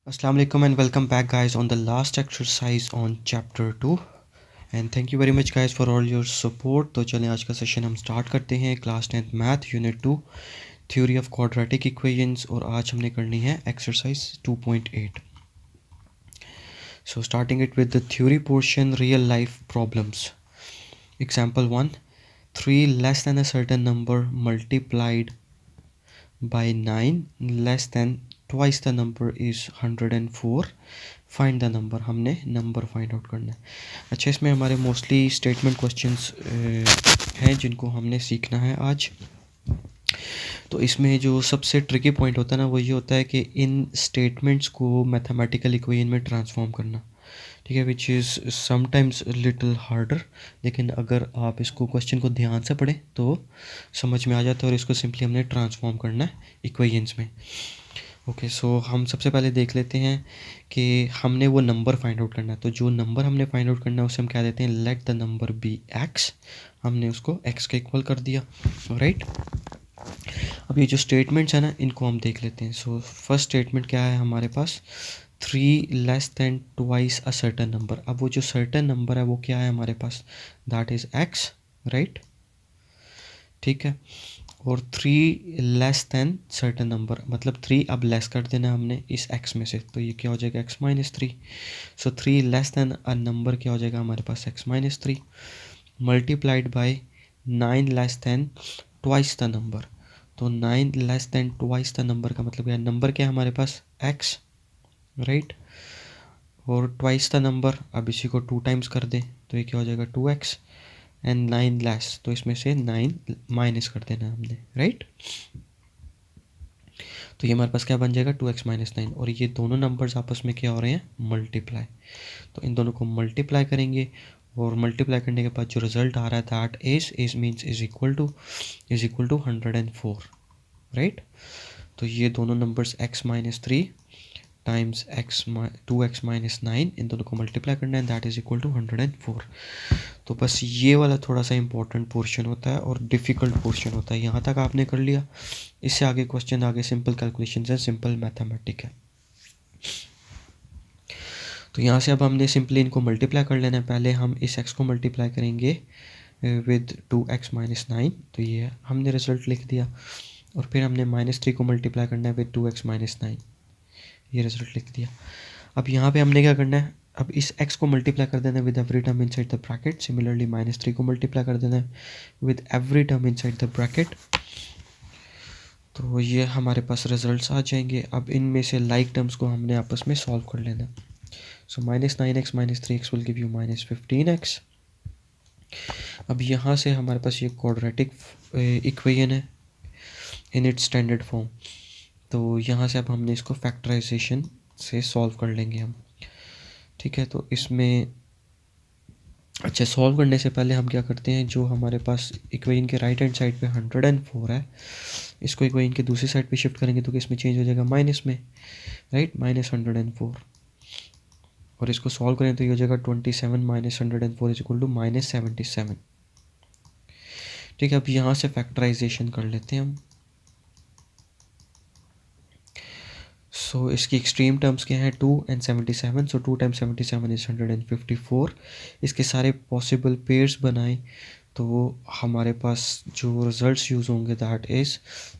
Assalamu alaikum and welcome back guys on the last exercise on chapter 2 and thank you very much guys for all your support। तो चलें आज का session हम start करते हैं। Class 10th math unit 2 theory of quadratic equations और आज हमने करनी है exercise 2.8। So starting it with the theory portion, real life problems. Example 1, 3 less than a certain number multiplied by 9 less than twice the number is 104, find the number. हमने number find out करना है। अच्छा, इसमें हमारे mostly statement questions हैं जिनको हमने सीखना है आज। तो इसमें जो सबसे ट्रिकी पॉइंट होता है ना वो ये होता है कि इन स्टेटमेंट्स को मैथमेटिकल इक्वेशन में ट्रांसफॉर्म करना, ठीक है, which is sometimes little harder. लेकिन अगर आप इसको क्वेश्चन को ध्यान से पढ़ें तो समझ में आ जाता है और इसको सिंपली हमने ट्रांसफॉर्म करना है इक्वेशंस में। ओके, सो हम सबसे पहले देख लेते हैं कि हमने वो नंबर फाइंड आउट करना है। तो जो नंबर हमने फाइंड आउट करना है उसे हम क्या देते हैं, let the number be x. हमने उसको एक्स के इक्वल कर दिया, राइट। अब ये जो स्टेटमेंट्स हैं ना इनको हम देख लेते हैं। सो फर्स्ट स्टेटमेंट क्या है हमारे पास, 3 less than twice a certain number. अब वो जो सर्टन नंबर है वो क्या है हमारे पास, दैट इज़ एक्स, राइट, ठीक है। और 3 लेस दैन सर्टन नंबर मतलब 3 अब लेस कर देना हमने इस x में से, तो ये क्या हो जाएगा x minus 3। So 3 less than a number क्या हो जाएगा हमारे पास x minus 3 multiplied by 9 less than twice the number. तो 9 less than twice the number का मतलब क्या, नंबर क्या है हमारे पास x, राइट, और ट्वाइस द नंबर। अब इसी को 2 टाइम्स कर दें तो ये क्या हो जाएगा 2x एंड 9 लेस, तो इसमें से 9 माइनस कर देना हमने, राइट। तो ये हमारे पास क्या बन जाएगा 2x माइनस 9, और ये दोनों नंबर्स आपस में क्या हो रहे हैं, मल्टीप्लाई। तो इन दोनों को मल्टीप्लाई करेंगे और मल्टीप्लाई करने के बाद जो रिजल्ट आ रहा है that is means is equal to 104, right. तो ये दोनों numbers x minus 3 times x 2x minus 9 इन दोनों को मल्टीप्लाई करना है, दैट इज इक्वल टू 104। तो बस ये वाला थोड़ा सा इंपॉर्टेंट पोर्शन होता है और डिफ़िकल्ट पोर्शन होता है। यहाँ तक आपने कर लिया, इससे आगे क्वेश्चन आगे सिंपल कैलकुलेशन है, सिंपल मैथमेटिक है। तो यहाँ से अब हमने सिंपली इनको मल्टीप्लाई कर लेना है। पहले हम इस x को मल्टीप्लाई करेंगे विद 2x माइनस 9, तो ये हमने रिजल्ट लिख दिया। और फिर हमने -3 को मल्टीप्लाई करना है विद 2x माइनस 9, ये रिजल्ट लिख दिया। अब यहाँ पे हमने क्या करना है, अब इस x को मल्टीप्लाई कर देना है with every term inside the bracket. Similarly -3 को मल्टीप्लाई कर देना है with every term inside the bracket. तो ये हमारे पास रिजल्ट्स आ जाएंगे। अब इनमें से लाइक टर्म्स को हमने आपस में सॉल्व कर लेना है। सो -9x minus 3x will give you -15x। अब यहाँ से हमारे पास ये क्वाड्रेटिक इक्वेशन है इन इट्स स्टैंडर्ड फॉर्म। तो यहाँ से अब हमने इसको फैक्टराइजेशन से सॉल्व कर लेंगे हम, ठीक है। तो इसमें अच्छा, सॉल्व करने से पहले हम क्या करते हैं, जो हमारे पास इक्वेशन के राइट हैंड साइड पे 104 है, इसको इक्वेशन के दूसरी साइड पे शिफ्ट करेंगे तो इसमें चेंज हो जाएगा माइनस में, राइट, -104। और इसको सॉल्व करें तो ये हो जाएगा 27 माइनस 104 इज इक्वल टू -77, ठीक है। अब यहाँ से फैक्टराइजेशन कर लेते हैं हम। सो इसकी एक्सट्रीम टर्म्स क्या हैं, 2 एंड 77। So 2 times 77 is 154। इसके सारे पॉसिबल पेयर्स बनाएं तो हमारे पास जो रिजल्ट्स यूज़ होंगे दैट इज़,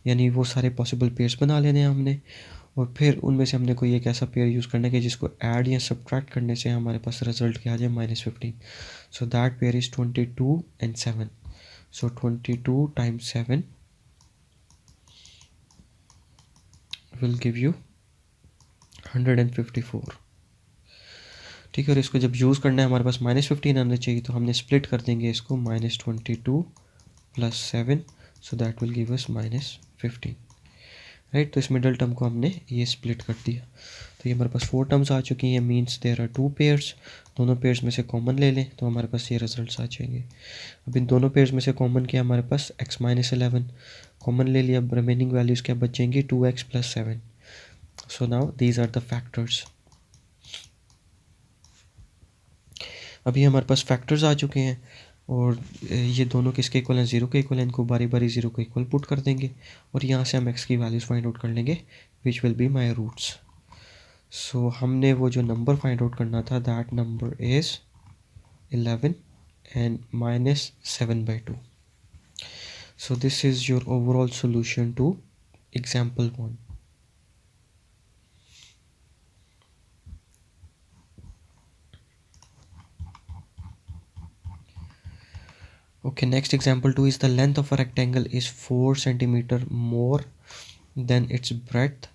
यानी वो सारे पॉसिबल पेयर्स बना लेने हैं हमने, और फिर उनमें से हमने कोई एक ऐसा पेयर यूज़ करना है कि जिसको ऐड या सब्ट्रैक्ट करने से हमारे पास रिजल्ट क्या आ जाए, -15। So that pair is 22 and 7। So 22 times 7 will give you 154, ठीक है। और इसको जब यूज़ करना है हमारे पास -15 आना चाहिए, तो हमने स्प्लिट कर देंगे इसको, -22 plus 7, so that will give us -15, right. तो इस मिडल टर्म को हमने ये स्प्लिट कर दिया। तो ये हमारे पास 4 टर्म्स आ चुकी हैं, मीन्स देयर आर 2 पेयर्स। दोनों पेयर्स में से कॉमन ले लें तो हमारे पास ये रिजल्ट्स आ जाएंगे। अब इन दोनों पेयर्स में से कॉमन क्या हमारे पास, x माइनस 11 कॉमन ले लिया। अब रिमेनिंग वैल्यूज़ क्या बचेंगी, 2x plus 7। So now these are the factors. अभी हमारे पास फैक्टर्स आ चुके हैं और ये दोनों किसके इक्वल हैं, 0 के इक्वल हैं। इनको बारी बारी 0 को इक्वल पुट कर देंगे और यहाँ से हम x की वैल्यूज़ फाइंड आउट कर लेंगे which will be my roots. So हमने वो जो नंबर फाइंड आउट करना था, that number is 11 and minus 7/2. So this is your overall solution to example 1. Okay, next example 2 is the length of a rectangle is 4 centimeter more than its breadth.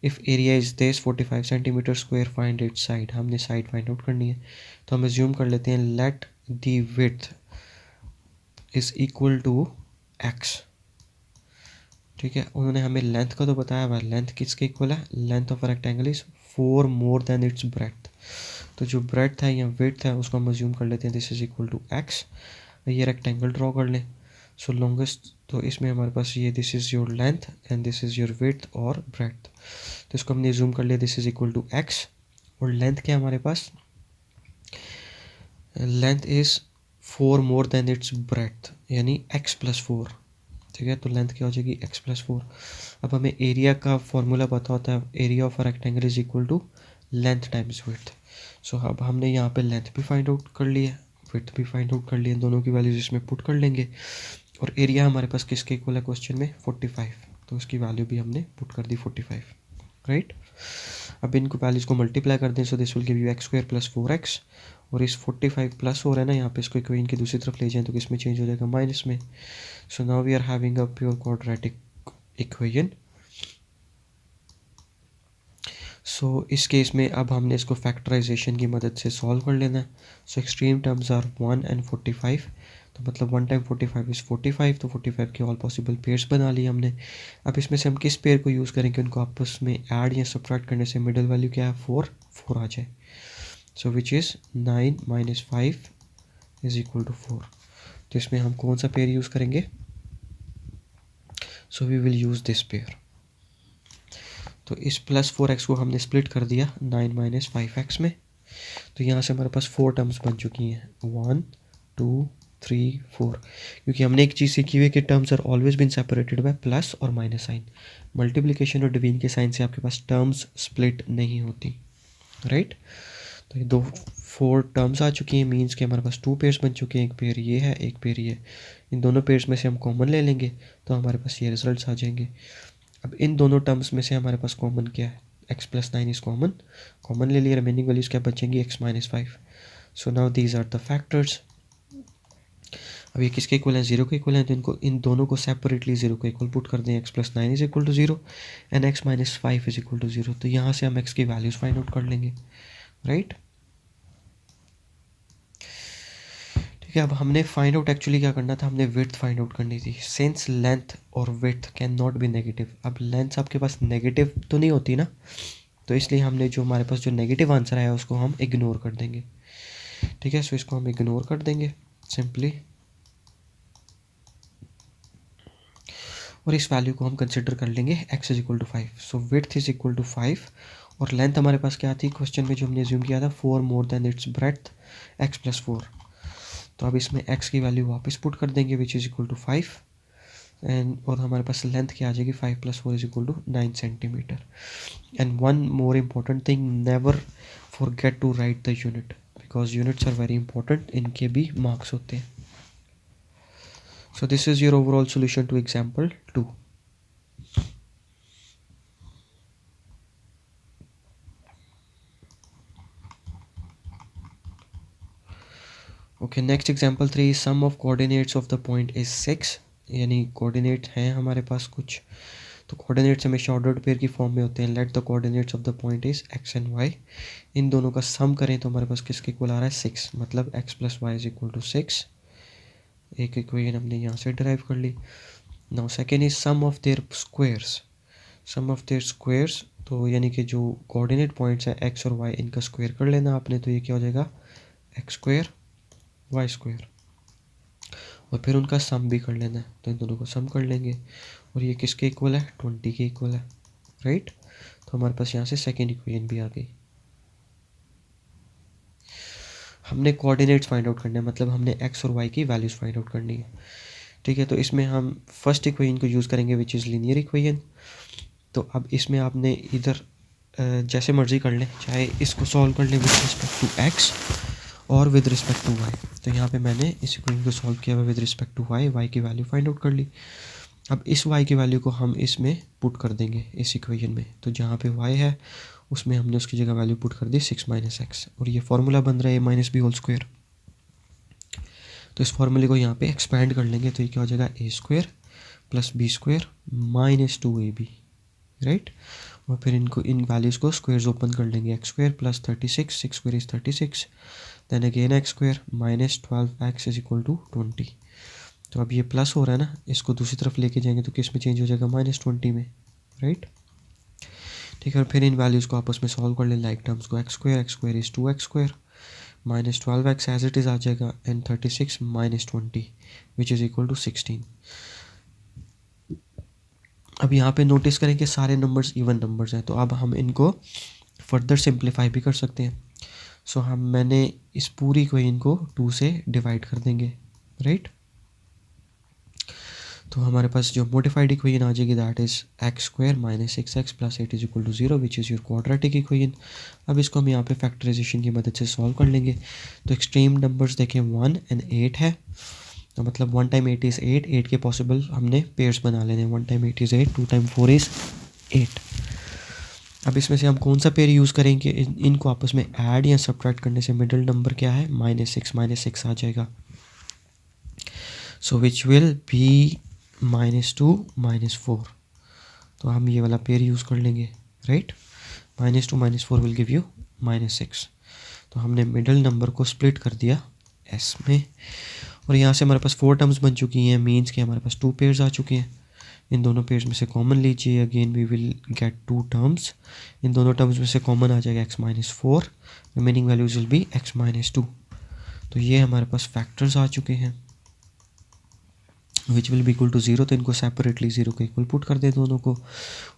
If area is this 45 centimeter square, find its side. हमने side find out करनी है, तो हम assume कर लेते हैं let the width is equal to x. ठीक है, उन्होंने हमें लेंथ का तो बताया हुआ, लेंथ किसके इक्वल है, length of rectangle is 4 more than its breath. तो जो ब्रेथ है या विड्थ है उसको हम अज्यूम कर लेते हैं this is equal to x. ये रेक्टेंगल ड्रॉ कर लें. सो लॉन्गेस्ट, तो इसमें हमारे पास ये this is your length and this is your width और ब्रेथ. तो इसको हमने अज्यूम कर लिया this is equal to x. और लेंथ क्या हमारे पास, length is 4 more than its breadth, यानी x प्लस 4. ठीक है, तो लेंथ क्या हो जाएगी x प्लस 4. अब हमें एरिया का फॉर्मूला पता होता है, area of a rectangle is equal to length times width. So अब हमने यहाँ पे लेंथ भी फाइंड आउट कर लिया, विड्थ भी फाइंड आउट कर लिया, दोनों की वैल्यूज इसमें पुट कर लेंगे. और एरिया हमारे पास किसके इक्वल है क्वेश्चन में, 45. तो उसकी वैल्यू भी हमने पुट कर दी 45, राइट. अब इनको वैल्यूज को मल्टीप्लाई कर दें, सो this will give you x square plus 4x. और इस 45 प्लस हो रहा है ना यहाँ पे, इसको इक्वेशन की दूसरी तरफ ले जाएं तो किस में चेंज हो जाएगा, माइनस में. So now we are having a pure quadratic equation. So इस केस में अब हमने इसको फैक्टराइजेशन की मदद से सॉल्व कर लेना है. So extreme terms are 1 and 45. तो मतलब 1 टाइम 45 इज़ 45. तो 45 के ऑल पॉसिबल पेयर्स बना लिए हमने. अब इसमें से हम किस पेयर को यूज़ करेंगे, उनको आपस में ऐड या सब्ट्रैक्ट करने से मिडिल वैल्यू क्या है, 4 आ जाए. So which is 9 - 5 is equal to 4. तो इसमें हम कौन सा पेयर यूज़ करेंगे, so we will use this pair. तो इस प्लस 4x को हमने स्प्लिट कर दिया 9 - 5x में. तो यहाँ से हमारे पास 4 टर्म्स बन चुकी हैं, 1 2 3 4. क्योंकि हमने एक चीज़ सीखी हुई है कि terms are always been separated by plus और माइनस साइन. मल्टीप्लिकेशन और डिवीजन के साइन से आपके पास टर्म्स स्प्लिट नहीं होती, राइट. तो ये 4 टर्म्स आ चुकी हैं, मीन्स कि हमारे पास 2 पेयर्स बन चुके हैं. एक पेयर ये है, एक पेयर ये. इन दोनों पेयर्स में से हम कॉमन ले लेंगे तो हमारे पास ये रिजल्ट्स आ जाएंगे. अब इन दोनों टर्म्स में से हमारे पास कॉमन क्या है, x प्लस 9 इज़ कॉमन ले लिया. रिमेनिंग वैल्यूज क्या बचेंगी, x - 5. So now these are the factors. अब ये किसके इक्वल हैं, 0 के इक्वल हैं. तो इनको, इन दोनों को सेपरेटली 0 को इक्वल पुट कर दें. x plus 9 is equal to 0 and x - 5 is equal to 0. तो यहाँ से हम x की वैल्यूज फाइंड आउट कर लेंगे, राइट. ठीक है, अब हमने फाइंड आउट एक्चुअली क्या करना था, हमने विड्थ फाइंड आउट करनी थी. सिंस लेंथ और width can not be negative. अब लेंथ आपके पास नेगेटिव तो नहीं होती ना, तो इसलिए हमने जो हमारे पास जो नेगेटिव आंसर आया उसको हम इग्नोर कर देंगे. ठीक है, सो इसको हम इग्नोर कर देंगे सिंपली. और इस वैल्यू को हम कंसिडर कर लेंगे x is equal to 5. So width is equal to 5 और लेंथ हमारे पास क्या थी क्वेश्चन में जो हमने अज्यूम किया था, 4 more than its breath, x plus 4. तो अब इसमें x की वैल्यू वापस पुट कर देंगे which is equal to 5 and, और हमारे पास लेंथ क्या आ जाएगी, 5 + 4 is equal to 9 centimetre. And one more important thing, never forget to write the unit because units are very important, इनके भी मार्क्स होते हैं. So this is your overall solution to example 2. Okay, next example 3 is sum of coordinates of the point is 6. यानी coordinate हैं हमारे पास कुछ, तो coordinates हमेशा ऑर्डर्ड पेयर की फॉर्म में होते हैं. Let the coordinates of the point is x and y. इन दोनों का सम करें तो हमारे पास किसके इक्वल आ रहा है, 6. मतलब x plus Y is equal to 6. एक इक्वेशन हमने यहाँ से डिराइव कर ली. Now second is sum of their squares. Sum of their squares, तो यानी कि जो कोऑर्डिनेट पॉइंट्स हैं x और y, इनका स्क्वायर कर लेना आपने. तो ये क्या हो जाएगा, x स्क्वायर y स्क्वायर. और फिर उनका सम भी कर लेना है, तो इन दोनों को सम कर लेंगे. और ये किसके इक्वल है, 20 के इक्वल है, राइट. तो हमारे पास यहाँ से सेकेंड इक्वेशन भी आ गई. हमने कोऑर्डिनेट्स फाइंड आउट करने हैं, मतलब हमने x और y की वैल्यूज़ फाइंड आउट करनी है. ठीक है, तो इसमें हम फर्स्ट इक्वेशन को यूज़ करेंगे विच इज़ लीनियर इक्वेशन. तो अब इसमें आपने इधर जैसे मर्ज़ी कर लें, चाहे इसको सॉल्व कर लें विद रिस्पेक्ट टू एक्स और विद रिस्पेक्ट टू वाई। तो यहाँ पे मैंने इस इक्वेशन को सॉल्व किया हुआ with respect to y, y की वैल्यू फाइंड आउट कर ली। अब इस वाई की वैल्यू को हम इसमें पुट कर देंगे इस इक्वेशन में। तो जहाँ पे वाई है उसमें हमने उसकी जगह वैल्यू पुट कर दी 6 माइनस एक्स, और ये फार्मूला बन रहा है ए माइनस बी होल स्क्वायर। तो इस फार्मूले को यहाँ पे एक्सपैंड कर लेंगे, तो ये क्या हो जाएगा A square plus B square minus 2ab, right. और फिर इनको इन वैल्यूज़ को स्क्वायर्स ओपन कर लेंगे, x square plus 36, 6 square is 36, then again x square minus 12x is equal to 20। तो अब ये प्लस हो रहा है ना, इसको दूसरी तरफ लेके जाएंगे तो किस में चेंज हो जाएगा, -20 में, राइट। ठीक है, और फिर इन वैल्यूज़ को आपस में सॉल्व कर लें, लाइक टर्म्स को, x square is 2x square minus 12x as it is आ जाएगा, and 36 minus 20 which is equal to 16। अब यहाँ पे नोटिस करें कि सारे नंबर्स इवन नंबर्स हैं, तो अब हम इनको फर्दर सिंप्लीफाई भी कर सकते हैं। सो मैंने इस पूरी इक्वेशन को 2 से डिवाइड कर देंगे, राइट। तो हमारे पास जो मॉडिफाइड इक्वेशन आ जाएगी that is x square minus 6x plus 8 is equal to 0 which is your quadratic equation. अब इसको हम यहाँ पे फैक्टराइजेशन की मदद से सॉल्व कर लेंगे। तो एक्सट्रीम नंबर्स देखें 1 एंड 8 है, तो मतलब 1 टाइम 8 इज़ 8, 8 के पॉसिबल हमने पेयर्स बना लेने, 1 टाइम 8 इज़ 8, 2 टाइम 4 इज़ 8। अब इसमें से हम कौन सा पेयर यूज़ करेंगे, इनको आपस में ऐड या सब्ट्रैक्ट करने से मिडिल नंबर क्या है, -6 आ जाएगा। सो विच विल बी -2 -4। तो हम ये वाला पेयर यूज़ कर लेंगे, राइट। -2 -4 will give you -6। तो हमने मिडिल नंबर को स्प्लिट कर दिया एस में, और यहाँ से हमारे पास 4 टर्म्स बन चुकी हैं, मीन्स के हमारे पास 2 पेयर्स आ चुके हैं। इन दोनों पेयर्स में से कॉमन लीजिए, again we will get 2 terms. इन दोनों टर्म्स में से कॉमन आ जाएगा x-4, remaining values will B x-2। तो ये हमारे पास फैक्टर्स आ चुके हैं which will be equal to 0। तो इनको सेपरेटली 0 के इक्वल पुट कर दे दोनों को,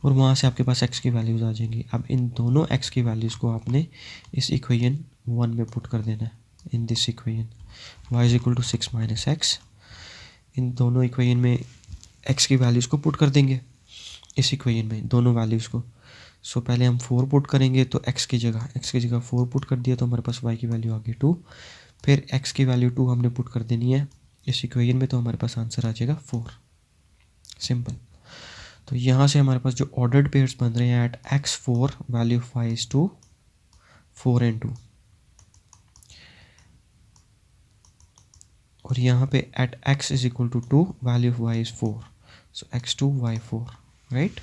और वहाँ से आपके पास x की वैल्यूज़ आ जाएंगी। अब इन दोनों x की वैल्यूज़ को आपने इस इक्वेशन 1 में पुट कर देना है, in this equation y is equal to 6 minus x. इन दोनों इक्वेशन में x की वैल्यूज़ को पुट कर देंगे इस इक्वेशन में, दोनों वैल्यूज़ को। सो पहले हम 4 पुट करेंगे, तो x की जगह 4 पुट कर दिया, तो हमारे पास y की वैल्यू आ गई 2। फिर x की वैल्यू 2 हमने पुट कर देनी है इस इक्वेशन में, तो हमारे पास आंसर आ जाएगा 4, सिंपल। तो यहाँ से हमारे पास जो ऑर्डर्ड पेयर्स बन रहे हैं eight x4 value 5 is 2, 4 and 2, और यहाँ पे at x is equal to 2 value of y is 4, so x2 y4, right.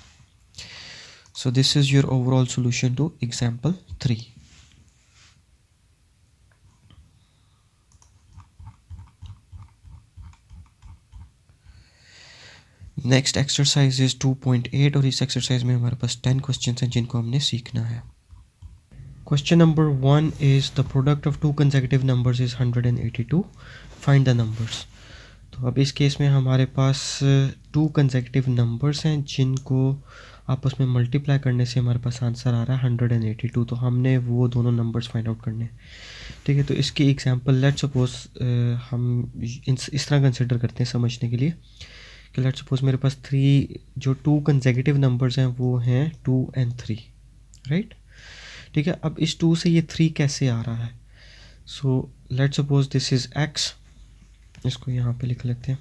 So this is your overall solution to example 3। Next exercise is 2.8, और इस exercise में हमारे पास 10 क्वेश्चन हैं जिनको हमने सीखना है। Question number 1 is the product of 2 consecutive numbers is 182, find the numbers. तो अब इस केस में हमारे पास 2 कंसेक्यूटिव नंबर्स हैं जिनको आपस में मल्टीप्लाई करने से हमारे पास आंसर आ रहा है 182। तो हमने वो दोनों नंबर्स फाइंड आउट करने हैं, ठीक है। तो इसकी एग्जांपल लेट सपोज हम इस तरह कंसिडर करते हैं समझने के लिए कि लेट सपोज मेरे पास 3 जो 2 कंसेक्यूटिव नंबर्स हैं वो हैं 2 and 3, राइट, ठीक है। अब इस 2 से ये 3 कैसे आ रहा है, so let suppose this is x, इसको यहाँ पे लिख लेते हैं,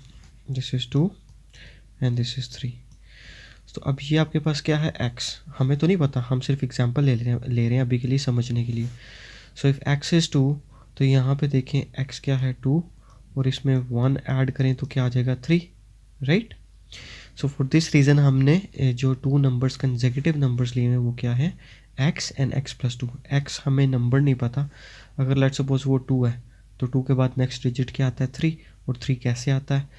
this is 2 and this is 3। तो अब ये आपके पास क्या है x, हमें तो नहीं पता, हम सिर्फ एग्जांपल ले रहे हैं अभी के लिए समझने के लिए। सो इफ़ x इज़ 2, तो यहाँ पे देखें x क्या है 2, और इसमें 1 ऐड करें तो क्या आ जाएगा 3, right. So for this reason हमने जो 2 नंबर्स कंसेक्यूटिव नंबर्स लिए हैं वो क्या है x and x plus 2। x हमें नंबर नहीं पता, अगर लेट सपोज वो 2 है तो 2 के बाद नेक्स्ट डिजिट क्या आता है 3, और 3 कैसे आता है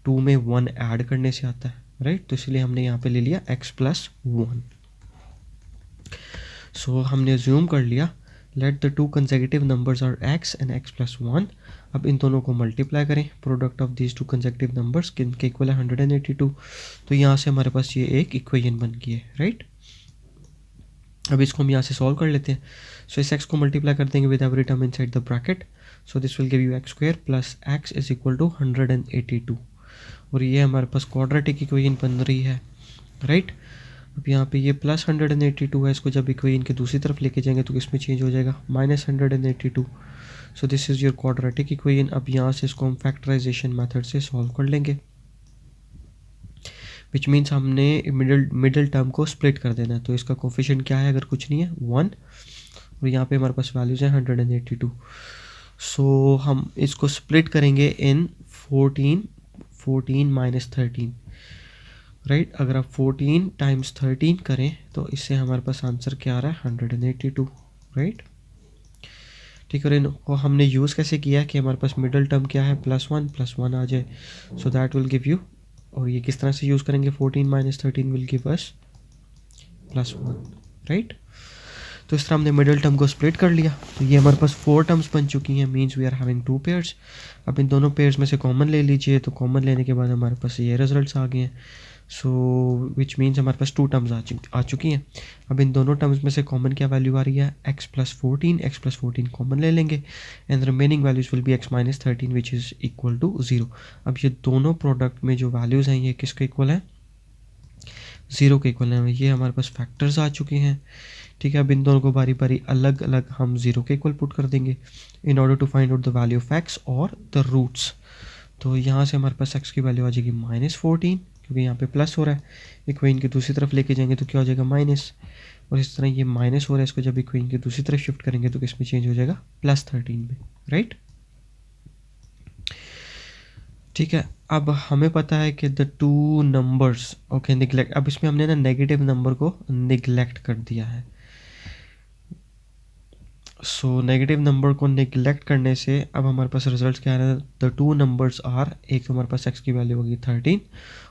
2 में 1 ऐड करने से आता है, राइट। तो इसलिए हमने यहाँ पे ले लिया x प्लस 1। सो हमने अज्यूम कर लिया let the 2 consecutive numbers are x and x plus 1। अब इन दोनों को मल्टीप्लाई करें, product of these 2 consecutive numbers किनके इक्वल है 182। तो यहाँ से हमारे पास ये एक इक्वेशन बन गई है, राइट। अब इसको हम यहाँ से सॉल्व कर लेते हैं। सो इस x को मल्टीप्लाई कर देंगे with every term inside the bracket, so this will give you x square plus x is equal to 182, और ये हमारे पास क्वाड्रेटिक इक्वेशन बन रही है, राइट। अब यहाँ पे ये प्लस 182 है, इसको जब इक्वेशन के दूसरी तरफ लेके जाएंगे तो किस में चेंज हो जाएगा, minus 182। So this is your quadratic equation. अब यहाँ से इसको हम फैक्टराइजेशन मेथड से सॉल्व कर लेंगे, विच मीन्स हमने मिडिल टर्म को स्प्लिट कर देना है। तो इसका कोफिशिएंट क्या है, अगर कुछ नहीं है 1, और यहाँ पे हमारे पास वैल्यूज है 182। सो हम इसको स्प्लिट करेंगे इन 14 माइनस 13, राइट। अगर आप 14 टाइम्स 13 करें तो इससे हमारे पास आंसर क्या आ रहा है, 182, राइट। ठीक है, और इनको हमने यूज़ कैसे किया है कि हमारे पास मिडिल टर्म क्या है, +1 आ जाए, सो दैट विल गिव यू। और ये किस तरह से यूज़ करेंगे, 14 minus 13 will give us +1, right. तो इस तरह हमने मिडिल टर्म को स्प्लिट कर लिया, तो ये हमारे पास 4 टर्म्स बन चुकी हैं, means we are having 2 pairs. अब इन दोनों पेयर्स में से कॉमन ले लीजिए, तो कॉमन लेने के बाद हमारे पास ये रिजल्ट्स आ गए हैं। सो विच मीन्स हमारे पास 2 टर्म्स आ चुकी हैं। अब इन दोनों टर्म्स में से कॉमन क्या वैल्यू आ रही है, x+14 कॉमन ले लेंगे, and remaining values will be x minus 13 which is equal to 0। अब ये दोनों प्रोडक्ट में जो वैल्यूज़ हैं ये किसके इक्वल है, 0 के इक्वल है। ये हमारे पास फैक्टर्स आ चुके हैं, ठीक है। अब इन दोनों को बारी बारी अलग अलग हम 0 के इक्वल पुट कर देंगे in order to find out the value of x और द रूट्स। तो यहाँ से हमारे पास x की वैल्यू आ जाएगी -14, क्योंकि यहाँ पे प्लस हो रहा है, इक्वेशन की दूसरी तरफ लेके जाएंगे तो क्या हो जाएगा, माइनस। और इस तरह ये माइनस हो रहा है, इसको जब इक्वेशन की दूसरी तरफ शिफ्ट करेंगे तो किस में चेंज हो जाएगा, +13 में, राइट। ठीक है, अब हमें पता है कि द 2 नंबर्स, ओके, निगलेक्ट। अब इसमें हमने ना नेगेटिव नंबर को निगलेक्ट कर दिया है। सो नेगेटिव नंबर को निगलेक्ट करने से अब हमारे पास रिजल्ट क्या आ रहा है, द 2 नंबर्स आर, एक तो हमारे पास x की वैल्यू होगी 13,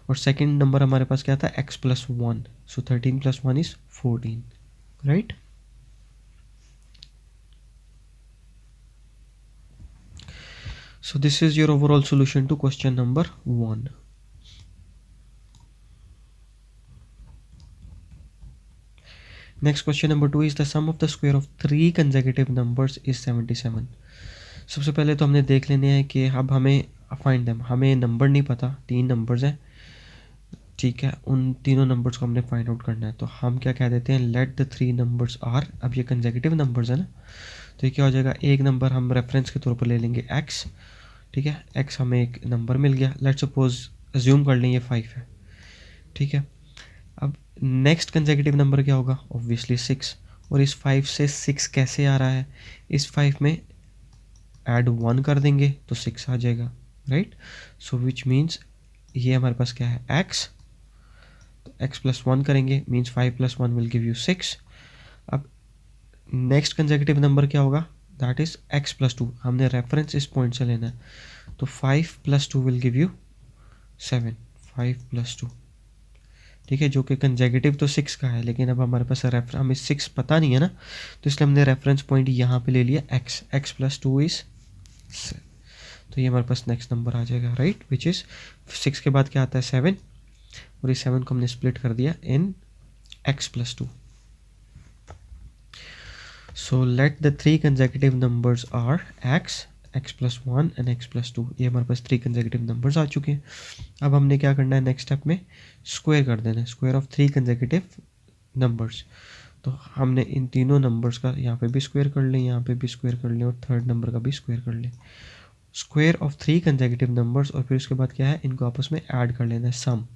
और सेकंड नंबर हमारे पास क्या था, x+1। So 13 + 1 is 14, right. So this is your overall solution to question number 1. Next, question number 2 is the sum of the square of 3 consecutive numbers is 77. सबसे पहले तो हमने देख लेने हैं कि अब हमें फाइंड देम, हमें नंबर नहीं पता, 3 नंबर्स हैं, ठीक है। उन तीनों नंबर्स को हमने फाइंड आउट करना है। तो हम क्या कह देते हैं, लेट द 3 नंबर्स आर। अब ये कंसेक्यूटिव नंबर्स है ना, तो ये क्या हो जाएगा, एक नंबर हम रेफरेंस के तौर पर ले लेंगे x, ठीक है। x हमें एक नंबर मिल गया, लेट सपोज अज्यूम कर लें ये 5 है, ठीक है। अब नेक्स्ट कंसेक्यूटिव नंबर क्या होगा, ऑब्वियसली 6। और इस 5 से 6 कैसे आ रहा है, इस 5 में ऐड 1 कर देंगे तो 6 आ जाएगा, राइट। सो विच मीन्स ये हमारे पास क्या है, x, तो x+1 करेंगे मीन्स 5 + 1 विल गिव यू 6। अब नेक्स्ट कंसेक्यूटिव नंबर क्या होगा, दैट इज x+2। हमने रेफरेंस इस पॉइंट से लेना है, तो 5 + 2 विल गिव यू 7, 5 + 2, ठीक है, जो कि कंसेक्यूटिव तो 6 का है, लेकिन अब हमारे पास रेफरेंस, हमें 6 पता नहीं है ना, तो इसलिए हमने रेफरेंस पॉइंट यहाँ पे ले लिया x+2 इज, तो ये हमारे पास नेक्स्ट नंबर आ जाएगा, राइट, विच इज़ 6 के बाद क्या आता है, 7, और इस 7 को हमने स्प्लिट कर दिया इन x+2। So let the 3 consecutive numbers are x+1 and x+2। ये हमारे पास 3 consecutive numbers आ चुके हैं। अब हमने क्या करना है, नेक्स्ट स्टेप में स्क्वायर कर देना है, स्क्वायर ऑफ 3 consecutive numbers। तो हमने इन तीनों नंबर्स का यहाँ पे भी स्क्वायर कर लें, यहाँ पे भी स्क्वायर कर लें, और थर्ड नंबर का भी स्क्वायर कर लें। स्क्वायर ऑफ 3 consecutive numbers, और फिर उसके बाद क्या है, इनको आपस में ऐड कर लेना है, सम।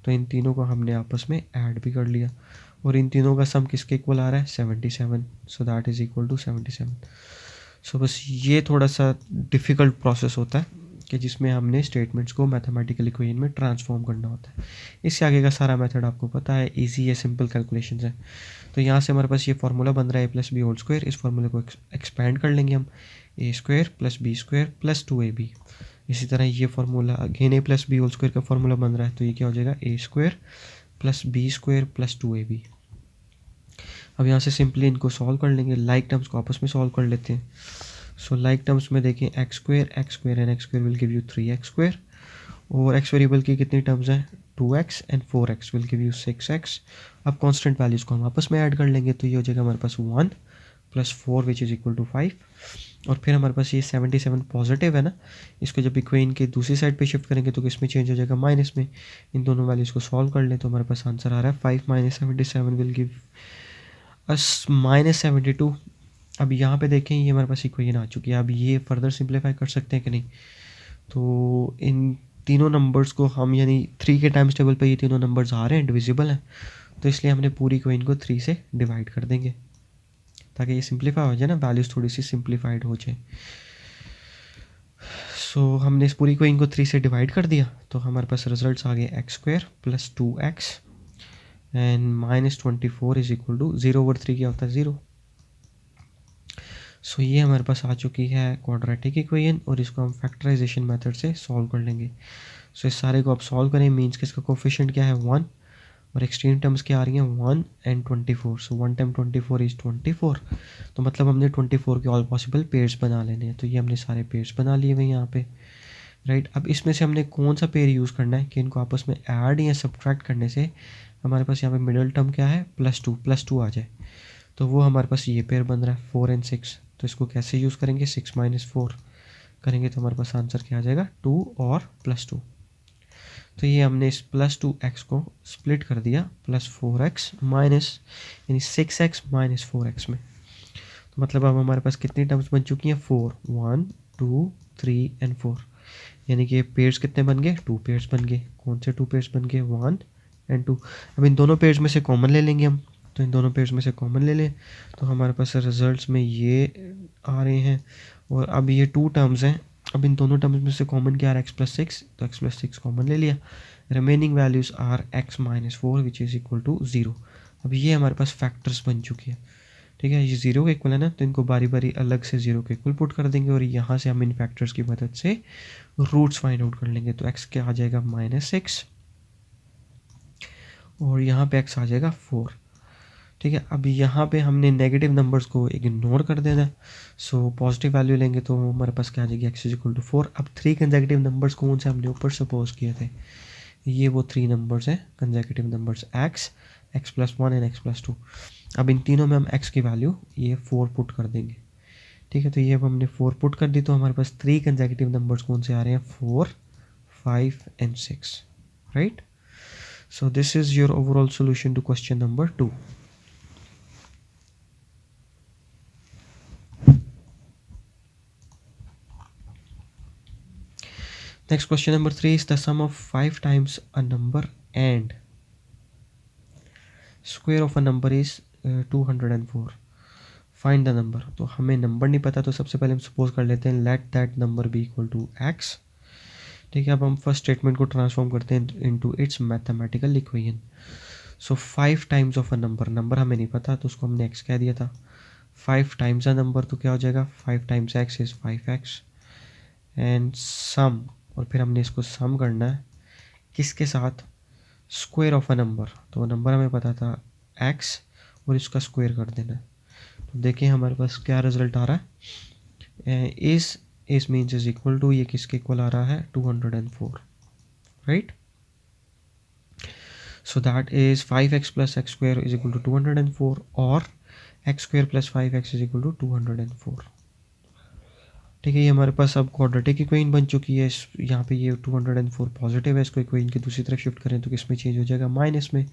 तो इन तीनों को हमने आपस में ऐड भी कर लिया, और इन तीनों का सम किसके इक्वल आ रहा है, 77। So that is equal to 77। So बस ये थोड़ा सा डिफ़िकल्ट प्रोसेस होता है कि जिसमें हमने स्टेटमेंट्स को मैथमेटिकल इक्वेशन में ट्रांसफॉर्म करना होता है। इससे आगे का सारा मेथड आपको पता है, इजी है, सिंपल कैलकुलेशंस है। तो यहाँ से हमारे पास ये फार्मूला बन रहा है a+b²। इस फार्मूले को एक्सपेंड कर लेंगे हम, a² + b² + 2ab। इसी तरह ये फार्मूला अगेन a+b² का फार्मूला बन रहा है, तो ये क्या हो जाएगा, a² + b² + 2ab। अब यहाँ से सिंपली इनको सॉल्व कर लेंगे, लाइक टर्म्स को आपस में सॉल्व कर लेते हैं। सो लाइक टर्म्स में देखें, x² and x² will give you 3x², और x वेरिएबल की कितनी टर्म्स हैं, 2x and 4x will give you 6x। अब कांस्टेंट वैल्यूज़ को हम आपस में ऐड कर लेंगे, तो ये हो जाएगा हमारे पास 1 + 4 विच इज़ इक्वल टू 5, और फिर हमारे पास ये 77 पॉजिटिव है ना, इसको जब इक्वेशन के दूसरी साइड पे शिफ्ट करेंगे तो किस में चेंज हो जाएगा, माइनस में। इन दोनों वैल्यूज़ को सॉल्व कर लें तो हमारे पास आंसर आ रहा है 5 माइनस 77 विल गिव अस -72। अब यहाँ पे देखें ये हमारे पास इक्वेशन आ चुकी है। अब ये फर्दर सिंप्लीफाई कर सकते हैं कि नहीं, तो इन तीनों नंबर्स को हम यानी 3 के टाइम्स टेबल पे ये तीनों नंबर्स आ रहे हैं, डिविजिबल हैं, तो इसलिए हमने पूरी इक्वेशन को 3 से डिवाइड कर देंगे ताकि ये सिंप्लीफाई हो जाए ना, वैल्यूज़ थोड़ी सी सिंप्लीफाइड हो जाए। सो हमने इस पूरी इक्वेशन को 3 से डिवाइड कर दिया तो हमारे पास रिजल्ट्स आ गए x² + 2x and -24 is equal to 0/3 क्या होता है 0। सो ये हमारे पास आ चुकी है क्वाड्रेटिक इक्वेशन और इसको हम फैक्टराइजेशन मेथड से सॉल्व कर लेंगे। सो इस सारे को आप सॉल्व करें, मीन्स कि इसका कोफिशिएंट क्या है 1 और एक्सट्रीम टर्म्स क्या आ रही हैं 1 एंड 24। सो 1 टाइम 24 इज 24, तो मतलब हमने 24 के ऑल पॉसिबल पेयर्स बना लेने हैं। तो ये हमने सारे पेयर्स बना लिए हुए यहाँ पे, राइट। अब इसमें से हमने कौन सा पेयर यूज़ करना है कि इनको आपस में ऐड या सब्ट्रैक्ट करने से हमारे पास यहाँ पे मिडिल टर्म क्या है +2 आ जाए, तो वो हमारे पास ये पेयर बन रहा है 4 एंड 6। तो इसको कैसे यूज़ करेंगे, 6 - 4 करेंगे तो हमारे पास आंसर क्या आ जाएगा 2 और +2। तो ये हमने इस +2x को स्प्लिट कर दिया +4x माइनस यानी 6x - 4x में। तो मतलब अब हमारे पास कितनी टर्म्स बन चुकी हैं 4, 1 2 3 एंड 4, यानी कि पेयर्स कितने बन गए 2 पेयर्स बन गए। कौन से 2 पेयर्स बन गए 1 एंड 2। अब इन दोनों पेयर्स में से कॉमन ले लेंगे हम, तो इन दोनों पेयर्स में से कॉमन ले लें तो हमारे पास रिजल्ट्स में ये आ रहे हैं। और अब ये 2 टर्म्स हैं, अब इन दोनों टर्म्स में से कॉमन क्या आ रहा है x+6, तो x+6 कॉमन ले लिया। Remaining values are x - 4 which is equal to 0। अब ये हमारे पास फैक्टर्स बन चुकी है, ठीक है। ये 0 के इक्वल है ना, तो इनको बारी बारी अलग से 0 के इक्वल पुट कर देंगे और यहाँ से हम इन फैक्टर्स की मदद से रूट्स फाइंड आउट कर लेंगे। तो x क्या आ जाएगा -6 और यहाँ पे x आ जाएगा 4, ठीक है। अब यहाँ पे हमने नेगेटिव नंबर्स को इग्नोर कर देना है। सो पॉजिटिव वैल्यू लेंगे तो हमारे पास क्या आ जाएगी x = 4। अब 3 कंसेक्यूटिव नंबर्स कौन से हमने ऊपर सपोज किए थे, ये वो 3 नंबर्स हैं consecutive numbers x, x+1 and x+2। अब इन तीनों में हम x की वैल्यू ये 4 पुट कर देंगे, ठीक है। तो ये अब हमने 4 पुट कर दी तो हमारे पास 3 कंसेक्यूटिव नंबर्स कौन से आ रहे हैं 4, 5 and 6, right. So this is your overall solution to question number 2। Next, question number 3 is the sum of 5 times a number and square of a number is 204. Find the number। तो हमें number नहीं पता तो सबसे पहले हम suppose कर लेते हैं let that number be equal to x, ठीक है। अब हम फर्स्ट स्टेटमेंट को ट्रांसफॉर्म करते हैं into its mathematical equation. So 5 times of a number, number हमें नहीं पता तो उसको हमने x कह दिया था। 5 टाइम्स अ नंबर तो क्या हो जाएगा 5 times x is 5x and sum, और फिर हमने इसको सम करना है किसके साथ, स्क्वायर ऑफ अ नंबर। तो नंबर हमें पता था x और इसका स्क्वायर कर देना है। तो देखिए हमारे पास क्या रिजल्ट आ रहा है, इस मीन्स इज इक्वल टू, ये किसके इक्वल आ रहा है 204, right. So that is 5x + x² is equal to 204 और x² + 5x is equal to 204, ठीक है। ये हमारे पास अब क्वाड्रेटिक इक्वेशन बन चुकी है। यहाँ पे ये 204 पॉजिटिव है, इसको इक्वेशन की दूसरी तरफ शिफ्ट करें तो किस में चेंज हो जाएगा माइनस में।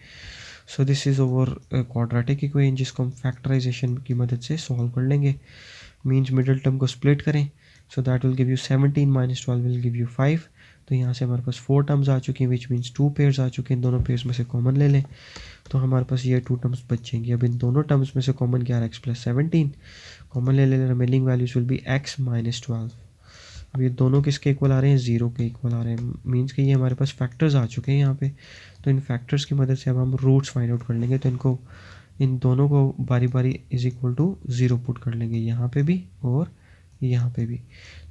सो this is over quadratic equation जिसको हम फैक्टराइजेशन की मदद से सॉल्व कर लेंगे। मीन्स मिडिल टर्म को स्प्लिट करें, सो that will give you 17 - 12 will give you 5। तो यहाँ से हमारे पास 4 टर्म्स आ चुकी हैं विच मीन्स 2 पेयर्स आ चुके हैं। इन दोनों पेयर्स में से कॉमन ले लें तो हमारे पास ये 2 टर्म्स बचेंगी। अब इन दोनों टर्म्स में से कॉमन क्या है x + 17, कॉमन ले लें, remaining values will be x - 12। अब ये दोनों किसके इक्वल आ रहे हैं 0 के इक्वल आ रहे हैं, मीन्स कि ये हमारे पास फैक्टर्स आ चुके हैं यहाँ पे। तो इन फैक्टर्स की मदद से अब हम रूट्स फाइंड आउट कर लेंगे। तो इनको इन दोनों को बारी बारी इज इक्वल टू 0 पुट कर लेंगे, यहाँ पे भी और यहाँ पे भी।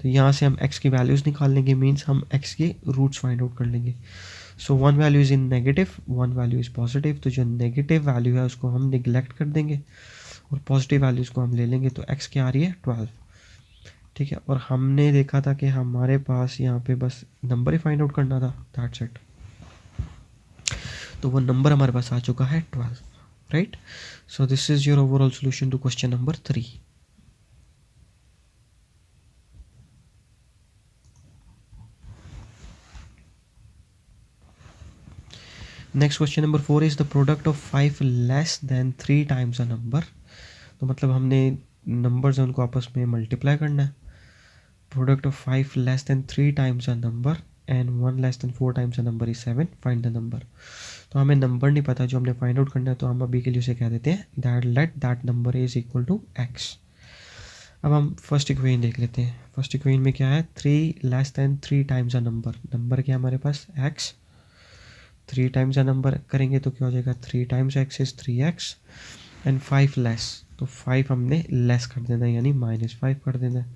तो यहाँ से हम x की वैल्यूज़ निकाल लेंगे, मीन्स हम x के रूट्स फाइंड आउट कर लेंगे। सो 1 value is in negative, 1 value is positive. तो जो नेगेटिव वैल्यू है उसको हम निगलेक्ट कर देंगे और पॉजिटिव वैल्यूज़ को हम ले लेंगे। तो x क्या आ रही है 12, ठीक है। और हमने देखा था कि हमारे पास यहाँ पे बस नंबर ही फाइंड आउट करना था, दैट्स इट। तो वो नंबर हमारे पास आ चुका है 12, right. So this is your overall solution to question number 3। Next question number 4 is the product of 5 less than 3 times a number. तो मतलब हमने नंबर्स हैं उनको आपस में मल्टीप्लाई करना है। Product of 5 less than 3 times a number and 1 less than 4 times a number is 7, find the number. तो हमें नंबर नहीं पता जो हमने फाइंड आउट करना है, तो हम अभी के लिए उसे कह देते हैं that let that number is equal to x. अब हम फर्स्ट इक्वेशन देख लेते हैं। फर्स्ट इक्वेशन में क्या है, 3 less than 3 times a number. Number क्या है हमारे पास, एक्स। 3 टाइम्स अ नंबर करेंगे तो क्या हो जाएगा, 3 times x is 3x and 5 less, तो 5 हमने लेस कर देना है यानी -5 कर देना है।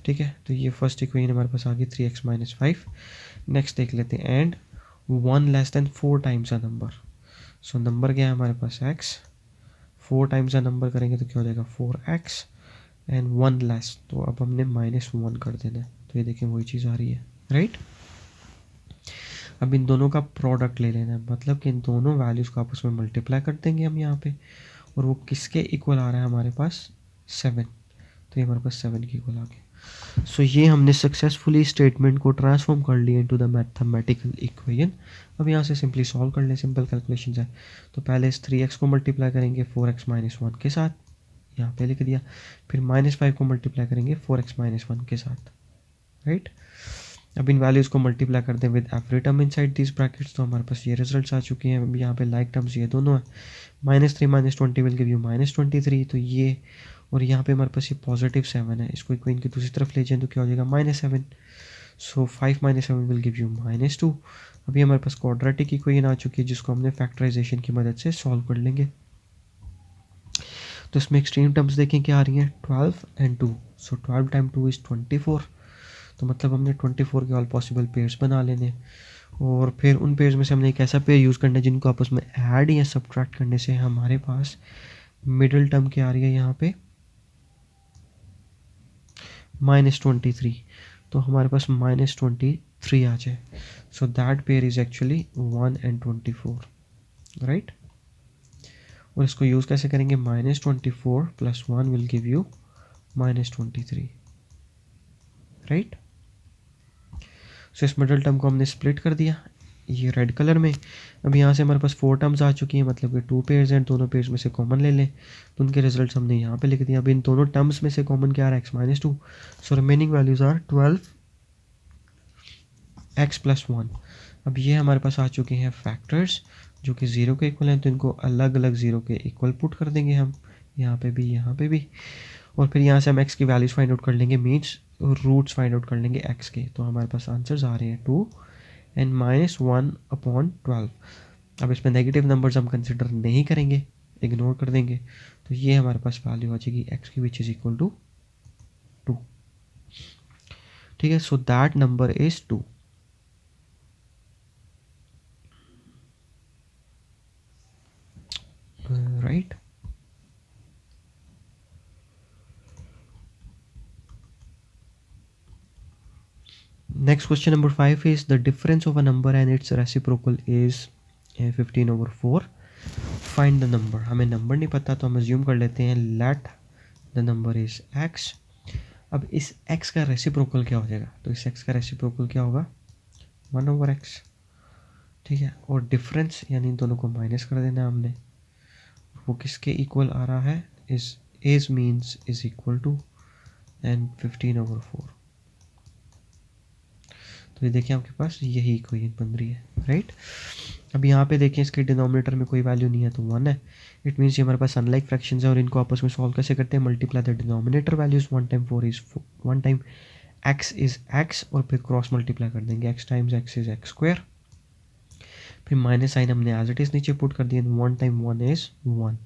ठीक है, तो ये फर्स्ट इक्वेशन हमारे पास आ गई 3x - 5। नेक्स्ट देख लेते हैं, and 1 less than 4 times a number. So number क्या है हमारे पास, x। 4 टाइम्स अ नंबर करेंगे तो क्या हो जाएगा 4x एंड 1 लेस, तो अब हमने -1 कर देना है। तो ये देखें वही चीज़ आ रही है, राइट। अब इन दोनों का प्रोडक्ट ले लेना है, मतलब कि इन दोनों वैल्यूज़ को आपस में मल्टीप्लाई कर देंगे हम यहाँ पे, और वो किसके इक्वल आ रहा है हमारे पास, 7। तो ये हमारे पास 7 के इक्वल आ गया। सो ये हमने सक्सेसफुली स्टेटमेंट को ट्रांसफॉर्म कर लिया इनटू द मैथमेटिकल इक्वेशन। अब यहाँ से सिंपली सॉल्व कर लें, सिंपल कैलकुलेशन है। तो पहले इस 3x को मल्टीप्लाई करेंगे 4x - 1 के साथ, यहाँ पे लिख दिया। फिर -5 को मल्टीप्लाई करेंगे 4x - 1 के साथ, राइट। अब इन वैल्यूज़ को मल्टीप्लाई करते हैं with every term inside this brackets, तो हमारे पास ये रिजल्ट्स आ चुके हैं। अब यहाँ पे लाइक टर्म्स ये दोनों है, -3 - 20 विल गिव यू -23, तो ये, और यहाँ पे हमारे पास ये +7 है, इसको इक्वेशन की दूसरी तरफ ले जाएं तो क्या हो जाएगा -7। सो 5 - 7 विल गिव यू -2। अभी हमारे पास क्वाड्रेटिक इक्वेशन आ चुकी है जिसको हमने फैक्टराइजेशन की मदद से सॉल्व कर लेंगे। तो इसमें एक्सट्रीम टर्म्स देखें क्या आ रही हैं, 12 एंड 2। सो 12 टाइम 2 इज़ 24, तो मतलब हमने 24 के ऑल पॉसिबल पेयर्स बना लेने, और फिर उन पेयर्स में से हमने एक ऐसा पेयर यूज़ करना है जिनको आपस में ऐड या सब्ट्रैक्ट करने से हमारे पास मिडिल टर्म क्या आ रही है यहाँ पे, -23, तो हमारे पास -23 आ जाए। So that pair is actually 1 and 24, right. और इसको यूज़ कैसे करेंगे, -24 + 1 विल गिव यू -23, राइट। सो इस मिडल टर्म को हमने स्प्लिट कर दिया ये रेड कलर में। अब यहाँ से हमारे पास 4 टर्म्स आ चुकी हैं, मतलब कि 2 पेयर्स हैं, दोनों पेयर्स में से कॉमन ले लें, तो उनके रिजल्ट्स हमने यहाँ पे लिख दिया। अब इन दोनों टर्म्स में से कॉमन क्या आ रहा है, x - 2, so remaining values are 12 x + 1। अब ये हमारे पास आ चुके हैं फैक्टर्स जो कि 0 के इक्वल हैं, तो इनको अलग अलग 0 के इक्वल पुट कर देंगे हम, यहाँ पे भी यहाँ पे भी, और फिर यहाँ से हम x की वैल्यूज़ फाइंड आउट कर लेंगे, मीन्स रूट्स फाइंड आउट कर लेंगे x के। तो हमारे पास आंसर्स आ रहे हैं 2 एंड -1/12। अब इसमें नेगेटिव नंबर्स हम कंसिडर नहीं करेंगे, इग्नोर कर देंगे, तो ये हमारे पास वैल्यू आ जाएगी x की विच इज़ इक्वल टू 2। ठीक है, so that number is 2, right. Next question number 5 is the difference of a number and its reciprocal is 15/4. Find the number. हमें नंबर नहीं पता तो हम अज्यूम कर लेते हैं let the number is x। अब इस x का रेसिप्रोकल क्या हो जाएगा, तो इस x का रेसिप्रोकल क्या होगा, 1/x। ठीक है, और डिफरेंस यानी इन दोनों को माइनस कर देना हमने, वो किसके इक्वल आ रहा है, is means is equal to and 15/4। तो ये देखिए आपके पास यही इक्वेशन बन रही है, राइट। अब यहाँ पे देखें इसके डिनोमिनेटर में कोई वैल्यू नहीं है तो 1 है, इट मीन्स ये हमारे पास अनलाइक फ्रैक्शंस है, और इनको आपस में सॉल्व कैसे करते हैं, multiply the denominator values, 1 time 4 is 1 time x is x, और फिर क्रॉस मल्टीप्लाई कर देंगे, x times x is x², फिर माइनस साइन हमने एज इट इज़ नीचे पुट कर दिया, 1 टाइम 1 इज 1,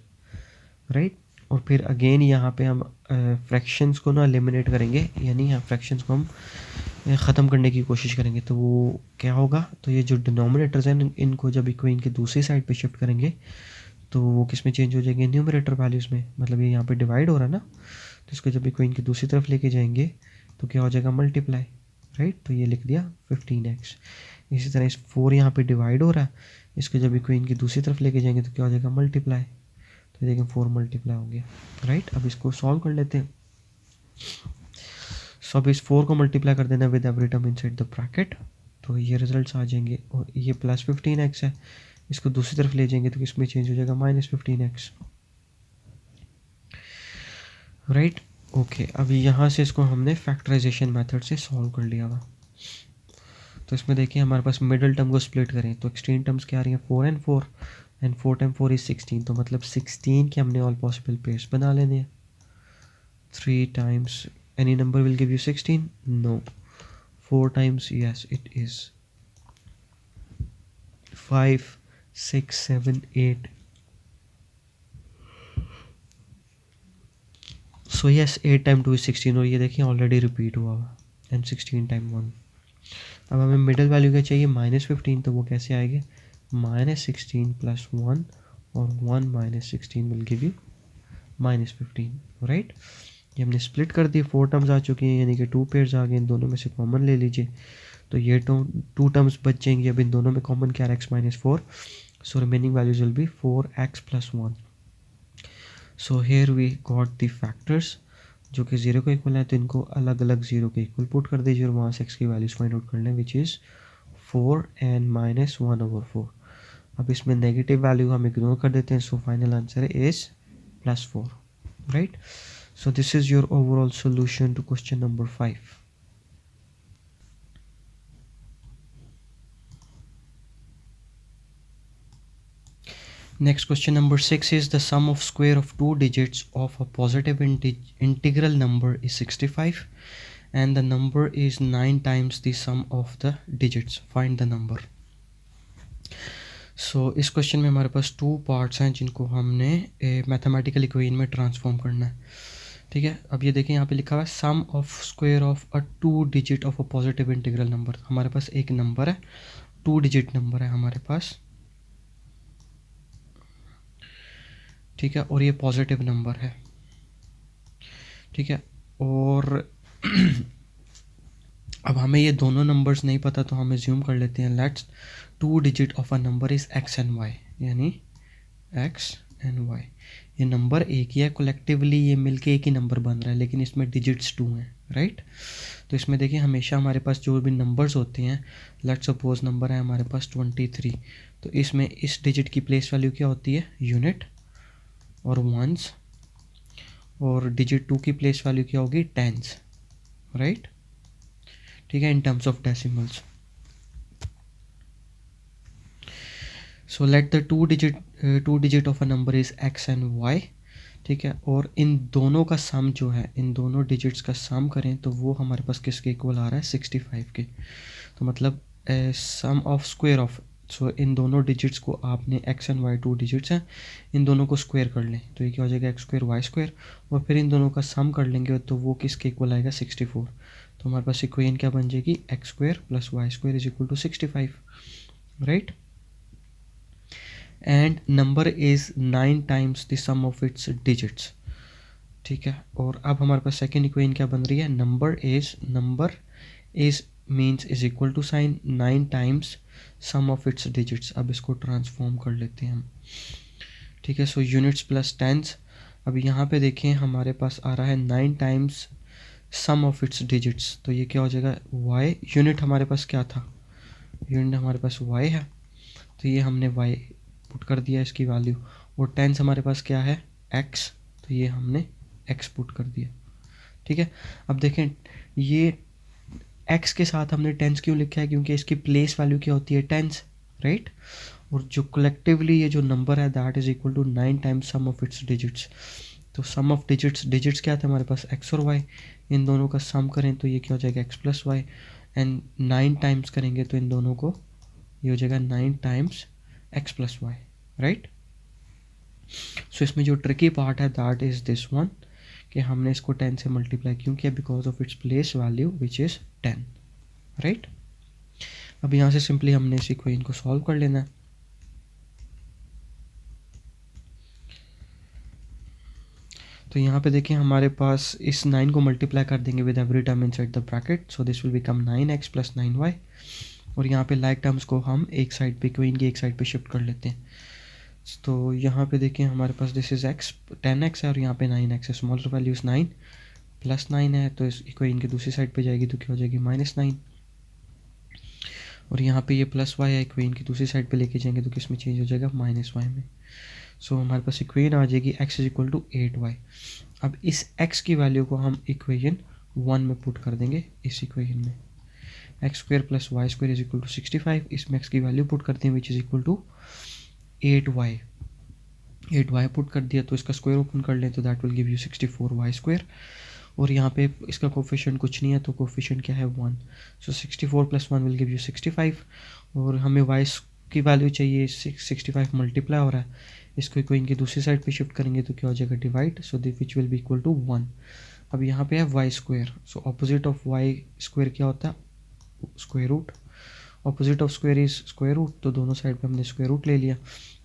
राइट। और फिर अगेन यहाँ पे हम फ्रैक्शंस को ना एलिमिनेट करेंगे, यानी यहाँ फ्रैक्शंस को हम ख़त्म करने की कोशिश करेंगे, तो वो क्या होगा, तो ये जो डिनोमिनेटर्स हैं इनको जब इक्वेशन की दूसरी साइड पे शिफ्ट करेंगे तो वो किस में चेंज हो जाएंगे, न्यूमरेटर वैल्यूज़ में, मतलब ये यहाँ पे डिवाइड हो रहा है ना, तो इसको जब इक्वेशन की दूसरी तरफ लेके जाएंगे तो क्या हो जाएगा, मल्टीप्लाई, राइट। तो ये लिख दिया 15x। इसी तरह इस 4 यहाँ पे डिवाइड हो रहा है, इसको जब इक्वेशन की दूसरी तरफ लेके जाएंगे तो क्या हो जाएगा, मल्टीप्लाई, तो देखें 4 मल्टीप्लाई हो गया, राइट। अब इसको सॉल्व कर लेते हैं। सो अब इस 4 को मल्टीप्लाई कर देना with every term inside the bracket, तो ये रिजल्ट्स आ जाएंगे, और ये +15x है, इसको दूसरी तरफ ले जाएंगे तो किसमें चेंज हो जाएगा, -15x, राइट। ओके, अभी यहाँ से इसको हमने फैक्टराइजेशन मेथड से सॉल्व कर लिया हुआ। तो इसमें देखिए हमारे पास मिडिल टर्म को स्प्लिट करें तो एक्सट्रीम टर्म्स क्या आ रही हैं, 4 and 4, एंड 4 टाइम 4 इज 16, तो मतलब 16 के हमने ऑल पॉसिबल पेयर्स बना लेने हैं। 3 times any number will give you 16, no. 4 times, yes it is 5, 6, 7, 8. So yes, 8 time 2 is 16, और ये देखिए ऑलरेडी रिपीट हुआ हुआ, एंड 16 टाइम 1। अब हमें मिडिल वैल्यू क्या चाहिए, -15, तो वो कैसे आएगी, -16 + 1, और 1 - 16 विल गिव यू -15, राइट। ये हमने स्प्लिट कर दी, 4 टर्म्स आ चुकी हैं, यानी कि 2 पेयर्स आ गए, इन दोनों में से कॉमन ले लीजिए, तो ये 2 टर्म्स बच जाएंगी। अब इन दोनों में कॉमन क्या है, x - 4, so remaining values will be 4x + 1। So here we got the factors जो कि 0 के इक्वल है, तो इनको अलग अलग 0 के इक्वल पुट कर दीजिए और वहाँ से x की वैल्यूज फाइंड आउट कर लें, विच इज़ 4 and -1/4। अब इसमें नेगेटिव वैल्यू हम इग्नोर कर देते हैं, so final answer is +4, right. So this is your overall solution to question number 5. Next, question number 6 is the sum of square of two digits of a positive integral number is 65 and the number is 9 times the sum of the digits. Find the number. So इस question में हमारे पास 2 parts हैं जिनको हमने mathematical equation में transform करना है, ठीक है। अब ये देखें यहाँ पे लिखा हुआ है sum of square of a 2 digit of a positive integral number. हमारे पास एक नंबर है, 2 डिजिट नंबर है हमारे पास, ठीक है, और ये पॉजिटिव नंबर है, ठीक है। और अब हमें ये दोनों नंबर्स नहीं पता, तो हम एज्यूम कर लेते हैं let's 2 digit of a number is x and y, यानी x and y। ये नंबर एक ही है, कलेक्टिवली ये मिलके एक ही नंबर बन रहा है, लेकिन इसमें डिजिट्स 2 हैं, राइट। तो इसमें देखिए हमेशा हमारे पास जो भी नंबर्स होते हैं, लेट्स सपोज नंबर है हमारे पास 23, तो इसमें इस डिजिट की प्लेस वैल्यू क्या होती है, यूनिट और वंस, और डिजिट 2 की प्लेस वैल्यू क्या होगी, टेंस, राइट, ठीक है, इन terms of decimals. So let the two digit of a number is x and y, ठीक है, और इन दोनों का सम जो है, इन दोनों डिजिट्स का सम करें तो वो हमारे पास किसके इक्वल आ रहा है, 65 के। तो मतलब सम ऑफ स्क्वायर ऑफ, सो इन दोनों डिजिट्स को आपने x and y 2 डिजिट्स हैं, इन दोनों को स्क्वायर कर लें, तो ये क्या हो जाएगा, x² y², और फिर इन दोनों का सम कर लेंगे तो वो किसके इक्वल आएगा, 64। तो हमारे पास इक्वेशन क्या बन जाएगी, x² + y² = 65, right. And number is 9 times the sum of its digits, ठीक है। और अब हमारे पास सेकेंड इक्वेशन क्या बन रही है, number is means is equal to sign 9 times sum of its digits. अब इसको ट्रांसफॉर्म कर लेते हैं हम, ठीक है। सो यूनिट्स प्लस टेंस, अब यहाँ पे देखें हमारे पास आ रहा है 9 times sum of its digits, तो ये क्या हो जाएगा, y, यूनिट हमारे पास क्या था, यूनिट हमारे पास y है, तो ये हमने y पुट कर दिया इसकी वैल्यू, और टेंस हमारे पास क्या है, x, तो ये हमने x पुट कर दिया, ठीक है। अब देखें ये x के साथ हमने टेंस क्यों लिखा है, क्योंकि इसकी प्लेस वैल्यू क्या होती है, टेंस, राइट। और जो कलेक्टिवली ये जो नंबर है that is equal to 9 times sum of its digits. तो सम ऑफ डिजिट्स क्या था हमारे पास, x और y, इन दोनों का सम करें तो ये क्या हो जाएगा, x + y, एंड 9 टाइम्स करेंगे तो इन दोनों को ये हो जाएगा 9 टाइम्स x + y, राइट। सो इसमें जो ट्रिकी पार्ट है दैट इज़ दिस वन, कि हमने इसको 10 से मल्टीप्लाई क्यों किया, because of its place value which is 10, right. अब यहाँ से सिंपली हमने इस इक्वेशन को सॉल्व कर लेना है। तो यहाँ पे देखिए हमारे पास इस 9 को मल्टीप्लाई कर देंगे with every term inside the bracket, so this will become 9x + 9y, और यहाँ पे लाइक टर्म्स को हम एक साइड पे, इक्वेशन की एक साइड पे शिफ्ट कर लेते हैं। तो यहाँ पे देखिए हमारे पास दिस इज़ x 10x है और यहाँ पे 9x है, स्मॉलर वैल्यूज 9 + 9 है, तो इस इक्वेशन की दूसरी साइड पे जाएगी तो क्या हो जाएगी, -9। और यहाँ पे ये प्लस वाई है, इक्वेशन की दूसरी साइड पे लेके जाएंगे तो किस में चेंज हो जाएगा, माइनस वाई में। सो हमारे पास इक्वेशन आ जाएगी x is equal to 8y। अब इस x की वैल्यू को हम इक्वेशन 1 में पुट कर देंगे, इस इक्वेशन में x square plus y square is equal to 65, इसमें x की वैल्यू पुट करते हैं which is equal to 8y। 8y put कर दिया तो इसका स्क्वायर ओपन कर लें तो that will give you 64y square. और यहाँ पे इसका कोफिशिएंट कुछ नहीं है तो कोफिशिएंट क्या है 1। सो 64 प्लस 1 विल गिव यू 65। और हमें y की वैल्यू चाहिए, 65 मल्टीप्लाई हो रहा है, इसको इक्वेशन की दूसरी साइड पे शिफ्ट करेंगे तो क्या हो जाएगा, divide, so which will be equal to 1। अब यहाँ पे है y square, so opposite of y square क्या होता है, square root. Opposite of square is square root, तो दोनों साइड पे हमने स्क्वायर रूट ले लिया।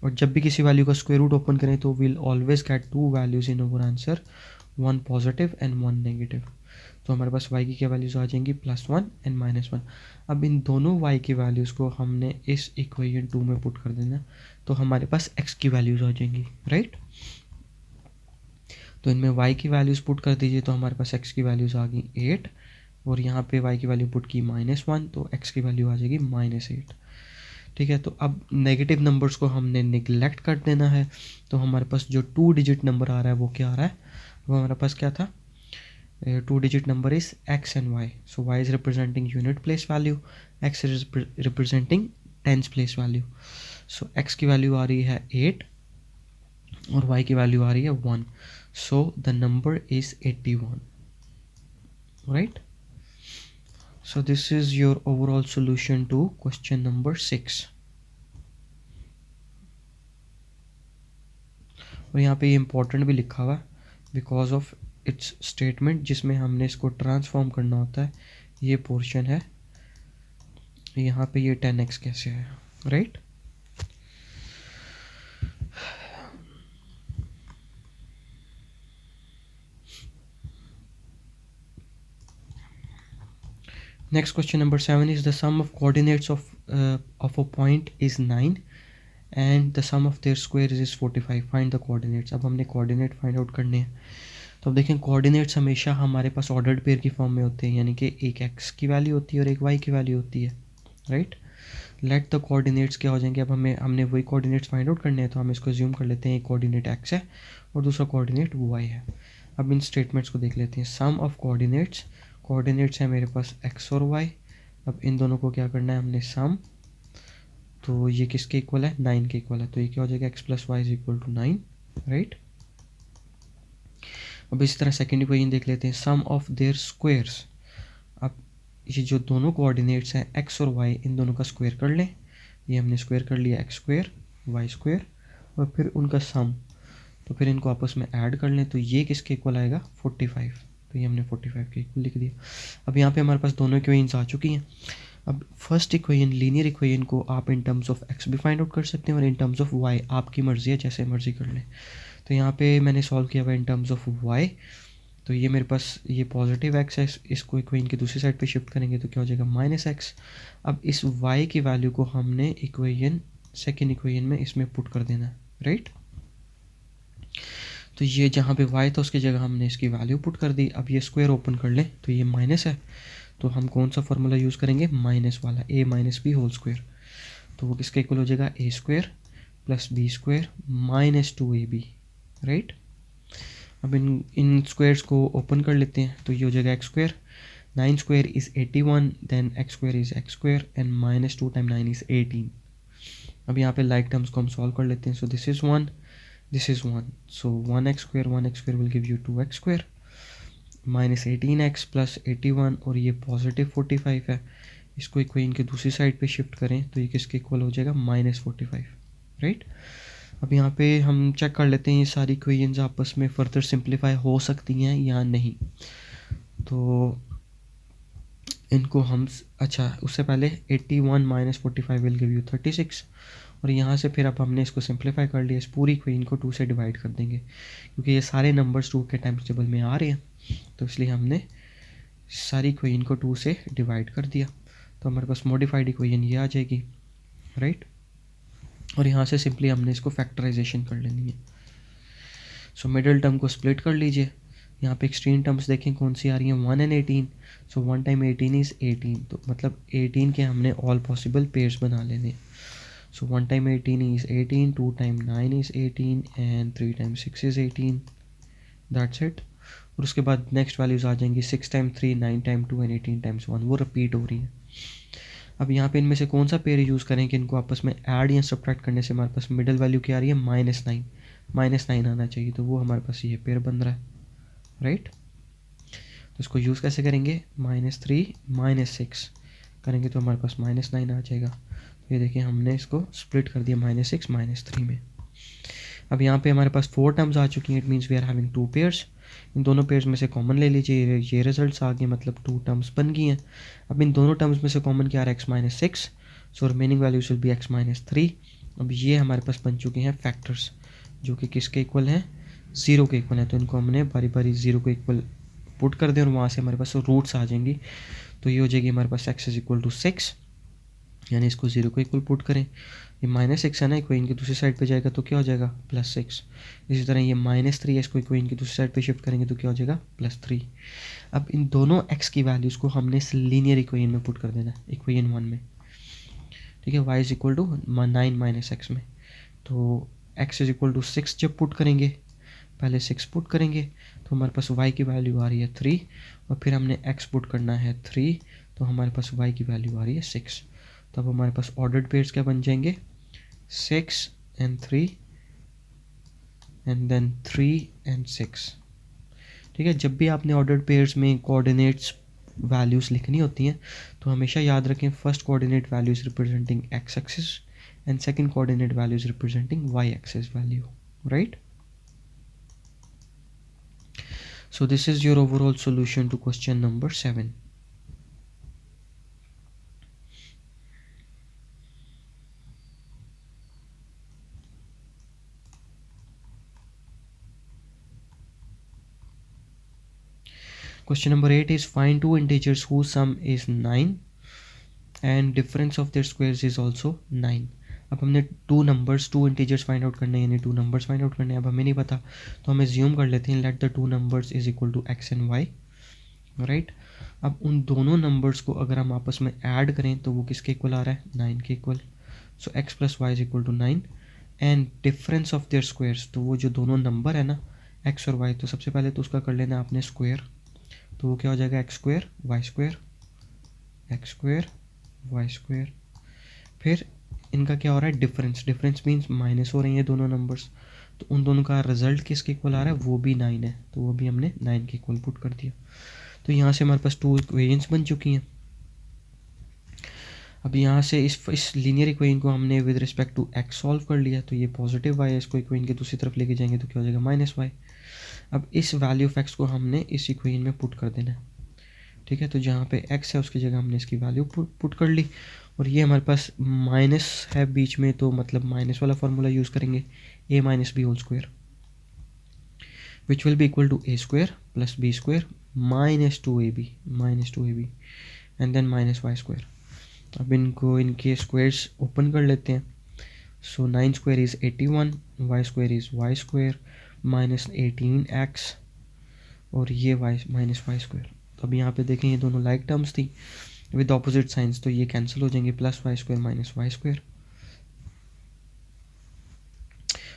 और जब भी किसी वैल्यू का स्क्वायर रूट ओपन करें तो will always get to values in our answer, one positive and one negative. तो हमारे पास y की क्या वैल्यूज़ आ जाएंगी, +1 एंड -1। अब इन दोनों y की वैल्यूज़ को हमने इस इक्वेशन 2 में पुट कर देना, तो हमारे पास x की वैल्यूज़ आ जाएंगी, राइट। तो इनमें y की वैल्यूज़ पुट कर दीजिए तो हमारे पास x की वैल्यूज़ आ गई 8, और यहाँ पे y की वैल्यू पुट की -1 तो x की वैल्यू आ जाएगी -8। ठीक है, तो अब नेगेटिव नंबर्स को हमने निगलेक्ट कर देना है। तो हमारे पास जो 2 डिजिट नंबर आ रहा है वो क्या आ रहा है, वो हमारे पास क्या था, 2 digit number is x and y. So y is representing unit place value, x is representing tens place value. So x की वैल्यू आ रही है 8 और y की वैल्यू आ रही है 1. So the number is 81, right? So this is your overall solution to question number 6. और यहाँ पे ये इम्पोर्टेंट भी लिखा हुआ है बिकॉज ऑफ इट्स स्टेटमेंट, जिसमें हमने इसको ट्रांसफॉर्म करना होता है। ये पोर्शन है, यहाँ पे ये 10x कैसे है, right. Next question number 7 is the sum of coordinates of a point is 9 and the sum of their square is 45, find the coordinates. अब हमने कोऑर्डिनेट फाइंड आउट करने हैं। तो अब देखें कोऑर्डिनेट्स हमेशा हमारे पास ऑर्डर्ड पेयर की फॉर्म में होते हैं, यानी कि एक x की वैल्यू होती है और एक y की वैल्यू होती है, राइट। लेट द कोऑर्डिनेट्स क्या हो जाएंगे, अब हमने वही कोऑर्डिनेट्स फाइंड आउट करने हैं तो हम इसको ज्यूम कर लेते हैं, एक कोऑर्डिनेट x है और दूसरा कोऑर्डिनेट y है। अब इन स्टेटमेंट्स को देख लेते हैं। सम ऑफ कोऑर्डिनेट्स है मेरे पास x और y। अब इन दोनों को क्या करना है हमने, सम, तो ये किसके इक्वल है, 9 के इक्वल है, तो ये क्या हो जाएगा, x + y = 9, राइट। अब इसी तरह सेकेंड इक्वेशन देख लेते हैं, सम ऑफ देयर स्क्वायर्स। अब ये जो दोनों कोऑर्डिनेट्स हैं x और y, इन दोनों का स्क्वायर कर लें। ये हमने स्क्वायर कर लिया, x स्क्वायर y स्क्वायर, और फिर उनका सम, तो फिर इनको आपस में ऐड कर लें तो ये किसके इक्वल आएगा, 45, तो ये हमने 45 के इक्वल लिख दिया। अब यहाँ पे हमारे पास दोनों इक्वेशंस आ चुकी हैं। अब फर्स्ट इक्वेशन, लीनियर इक्वेशन को आप इन टर्म्स ऑफ x भी फाइंड आउट कर सकते हैं और इन टर्म्स ऑफ y, आपकी मर्ज़ी है, जैसे मर्ज़ी कर लें। तो यहाँ पे मैंने सॉल्व किया हुआ इन टर्म्स ऑफ y, तो ये मेरे पास ये पॉजिटिव x है, इसको इक्वेशन की दूसरी साइड पे शिफ्ट करेंगे तो क्या हो जाएगा, -x। अब इस y की वैल्यू को हमने इक्वेशन, सेकेंड इक्वेशन में इसमें पुट कर देना है, राइट। तो ये जहाँ पे y था उसकी जगह हमने इसकी वैल्यू पुट कर दी। अब ये स्क्वायर ओपन कर लें तो ये माइनस है, तो हम कौन सा फार्मूला यूज़ करेंगे, माइनस वाला, a - b होल स्क्वायर। तो वो किसका इक्वल हो जाएगा, a² + b² - 2ab, राइट। अब इन स्क्वायर्स को ओपन कर लेते हैं तो ये हो जाएगा x², 9² is 81, then x² is x² and -2 × 9 is 18। अब यहाँ पे लाइक टर्म्स को हम सॉल्व कर लेते हैं। सो this is 1, this is 1, so 1x² will give you 2x² -18x + 81, और ये पॉजिटिव 45 है, इसको इक्वेशन की दूसरी साइड पे शिफ्ट करें तो ये किसके इक्वल हो जाएगा, -45, राइट। अब यहाँ पे हम चेक कर लेते हैं ये सारी इक्वेशंस आपस में फर्दर सिंप्लीफाई हो सकती हैं या नहीं। तो इनको हम, अच्छा उससे पहले 81 - 45 विल गिव यू 36, और यहाँ से फिर अब हमने इसको सिंप्लीफाई कर लिया, इस पूरी इक्वेशन को 2 से डिवाइड कर देंगे क्योंकि ये सारे नंबर्स 2 के टाइम्स टेबल में आ रहे हैं, तो इसलिए हमने सारी इक्वेशन को 2 से डिवाइड कर दिया। तो हमारे पास मॉडिफाइड इक्वेशन ये आ जाएगी, राइट। और यहाँ से सिंपली हमने इसको फैक्टराइजेशन कर लेनी है। सो मिडिल टर्म को स्प्लिट कर लीजिए, यहाँ पे एक्सट्रीम टर्म्स देखें कौन सी आ रही हैं, 1 and 18. सो 1 टाइम 18 इज़ 18, तो मतलब 18 के हमने ऑल पॉसिबल पेयर्स बना लेने. सो 1 time 18 is 18, 2 time 9 is 18 and 3 time 6 is 18. That's it. और उसके बाद नेक्स्ट वैल्यूज़ आ जाएंगी 6 टाइम 3, 9 टाइम 2 एंड 18 टाइम्स 1. वो रिपीट हो रही हैं. अब यहाँ पे इनमें से कौन सा पेयर यूज़ करें कि इनको आपस में ऐड या सब्ट्रैक्ट करने से हमारे पास मिडिल वैल्यू क्या आ रही है, -9. -9 आना चाहिए, तो वो हमारे पास ये पेयर बन रहा है, राइट. तो इसको यूज़ कैसे करेंगे, -3 -6 करेंगे तो हमारे पास -9 आ जाएगा. तो ये देखिए हमने इसको स्प्लिट कर दिया -6 -3 में. अब यहाँ पे हमारे पास 4 टर्म्स आ चुकी हैं. It means we are having 2 pairs. इन दोनों पेयर्स में से कॉमन ले लीजिए, ये रिजल्ट्स आ गए, मतलब 2 टर्म्स बन गई हैं. अब इन दोनों टर्म्स में से कॉमन क्या आ रहा है, x-6. So remaining values will B x-3. अब ये हमारे पास बन चुके हैं फैक्टर्स जो कि किसके इक्वल हैं, 0 के इक्वल हैं. तो इनको हमने बारी बारी 0 को इक्वल पुट कर दें और वहाँ से हमारे पास रूट्स आ जाएंगी. तो ये हो जाएगी हमारे पास x = 6, यानी इसको 0 को इक्वल पुट करें. ये -6 है ना, इक्वेशन की दूसरी साइड पे जाएगा तो क्या हो जाएगा, +6. इसी तरह ये -3 है, इसको इक्वेशन की दूसरी साइड पे शिफ्ट करेंगे तो क्या हो जाएगा, +3. अब इन दोनों x की वैल्यूज़ को हमने इस लीनियर इक्वेशन में पुट कर देना है, इक्वेशन 1 में. ठीक है, y = 9 - x में. तो x = 6 जब पुट करेंगे, पहले 6 पुट करेंगे तो हमारे पास y की वैल्यू आ रही है 3, और फिर हमने x पुट करना है 3, तो हमारे पास y की वैल्यू आ रही है 6. तो अब हमारे पास ऑर्डर्ड पेयर्स क्या बन जाएंगे, 6 and 3 एंड देन 3 and 6. ठीक है, जब भी आपने ऑर्डर्ड पेयर्स में कोऑर्डिनेट्स वैल्यूज़ लिखनी होती हैं तो हमेशा याद रखें, first coordinate values representing x axis and second coordinate values representing y axis value, right. So this is your overall solution to question number 7. Question number 8 is find two integers whose sum is 9 and difference of their squares is also 9. अब हमने two integers find out करने हैं, यानी 2 numbers find out करने हैं. अब हमें नहीं पता तो हम एज्यूम कर लेते हैं let the 2 numbers is equal to x and y, right. अब उन दोनों नंबर्स को अगर हम आपस में ऐड करें तो वो किसके इक्वल आ रहा है, 9 के equal. So x + y = 9 and difference of their squares, तो वो जो दोनों नंबर है ना x और y, तो सबसे पहले तो उसका कर लेना आपने स्क्वायर. तो वो क्या हो जाएगा, x² y², x² y². फिर इनका क्या हो रहा है, डिफरेंस मीन्स माइनस हो रही है दोनों नंबर्स. तो उन दोनों का रिजल्ट किसके इक्वल आ रहा है, वो भी 9 है, तो वो भी हमने 9 के इक्वल पुट कर दिया. तो यहाँ से हमारे पास 2 इक्वेशंस बन चुकी हैं. अब यहाँ से इस लीनियर इक्वेशन को हमने with respect to x solve कर लिया. तो ये पॉजिटिव y है, इसको इक्वेशन की दूसरी तरफ लेके जाएंगे तो क्या हो जाएगा, -y. अब इस वैल्यू ऑफ x को हमने इस इक्वेशन में पुट कर देना है. ठीक है, तो जहाँ पे x है उसकी जगह हमने इसकी वैल्यू पुट कर ली. और ये हमारे पास माइनस है बीच में, तो मतलब माइनस वाला फार्मूला यूज़ करेंगे, a - b² which will be equal to a² + b² -2ab and then -y². अब इनको इनके स्क्वायर्स ओपन कर लेते हैं. सो 9² is 81, y² is y² -18x और ये -y². तो अब यहाँ पे देखें ये दोनों लाइक टर्म्स थी विद ऑपोजिट साइंस, तो ये कैंसिल हो जाएंगे, +y² -y².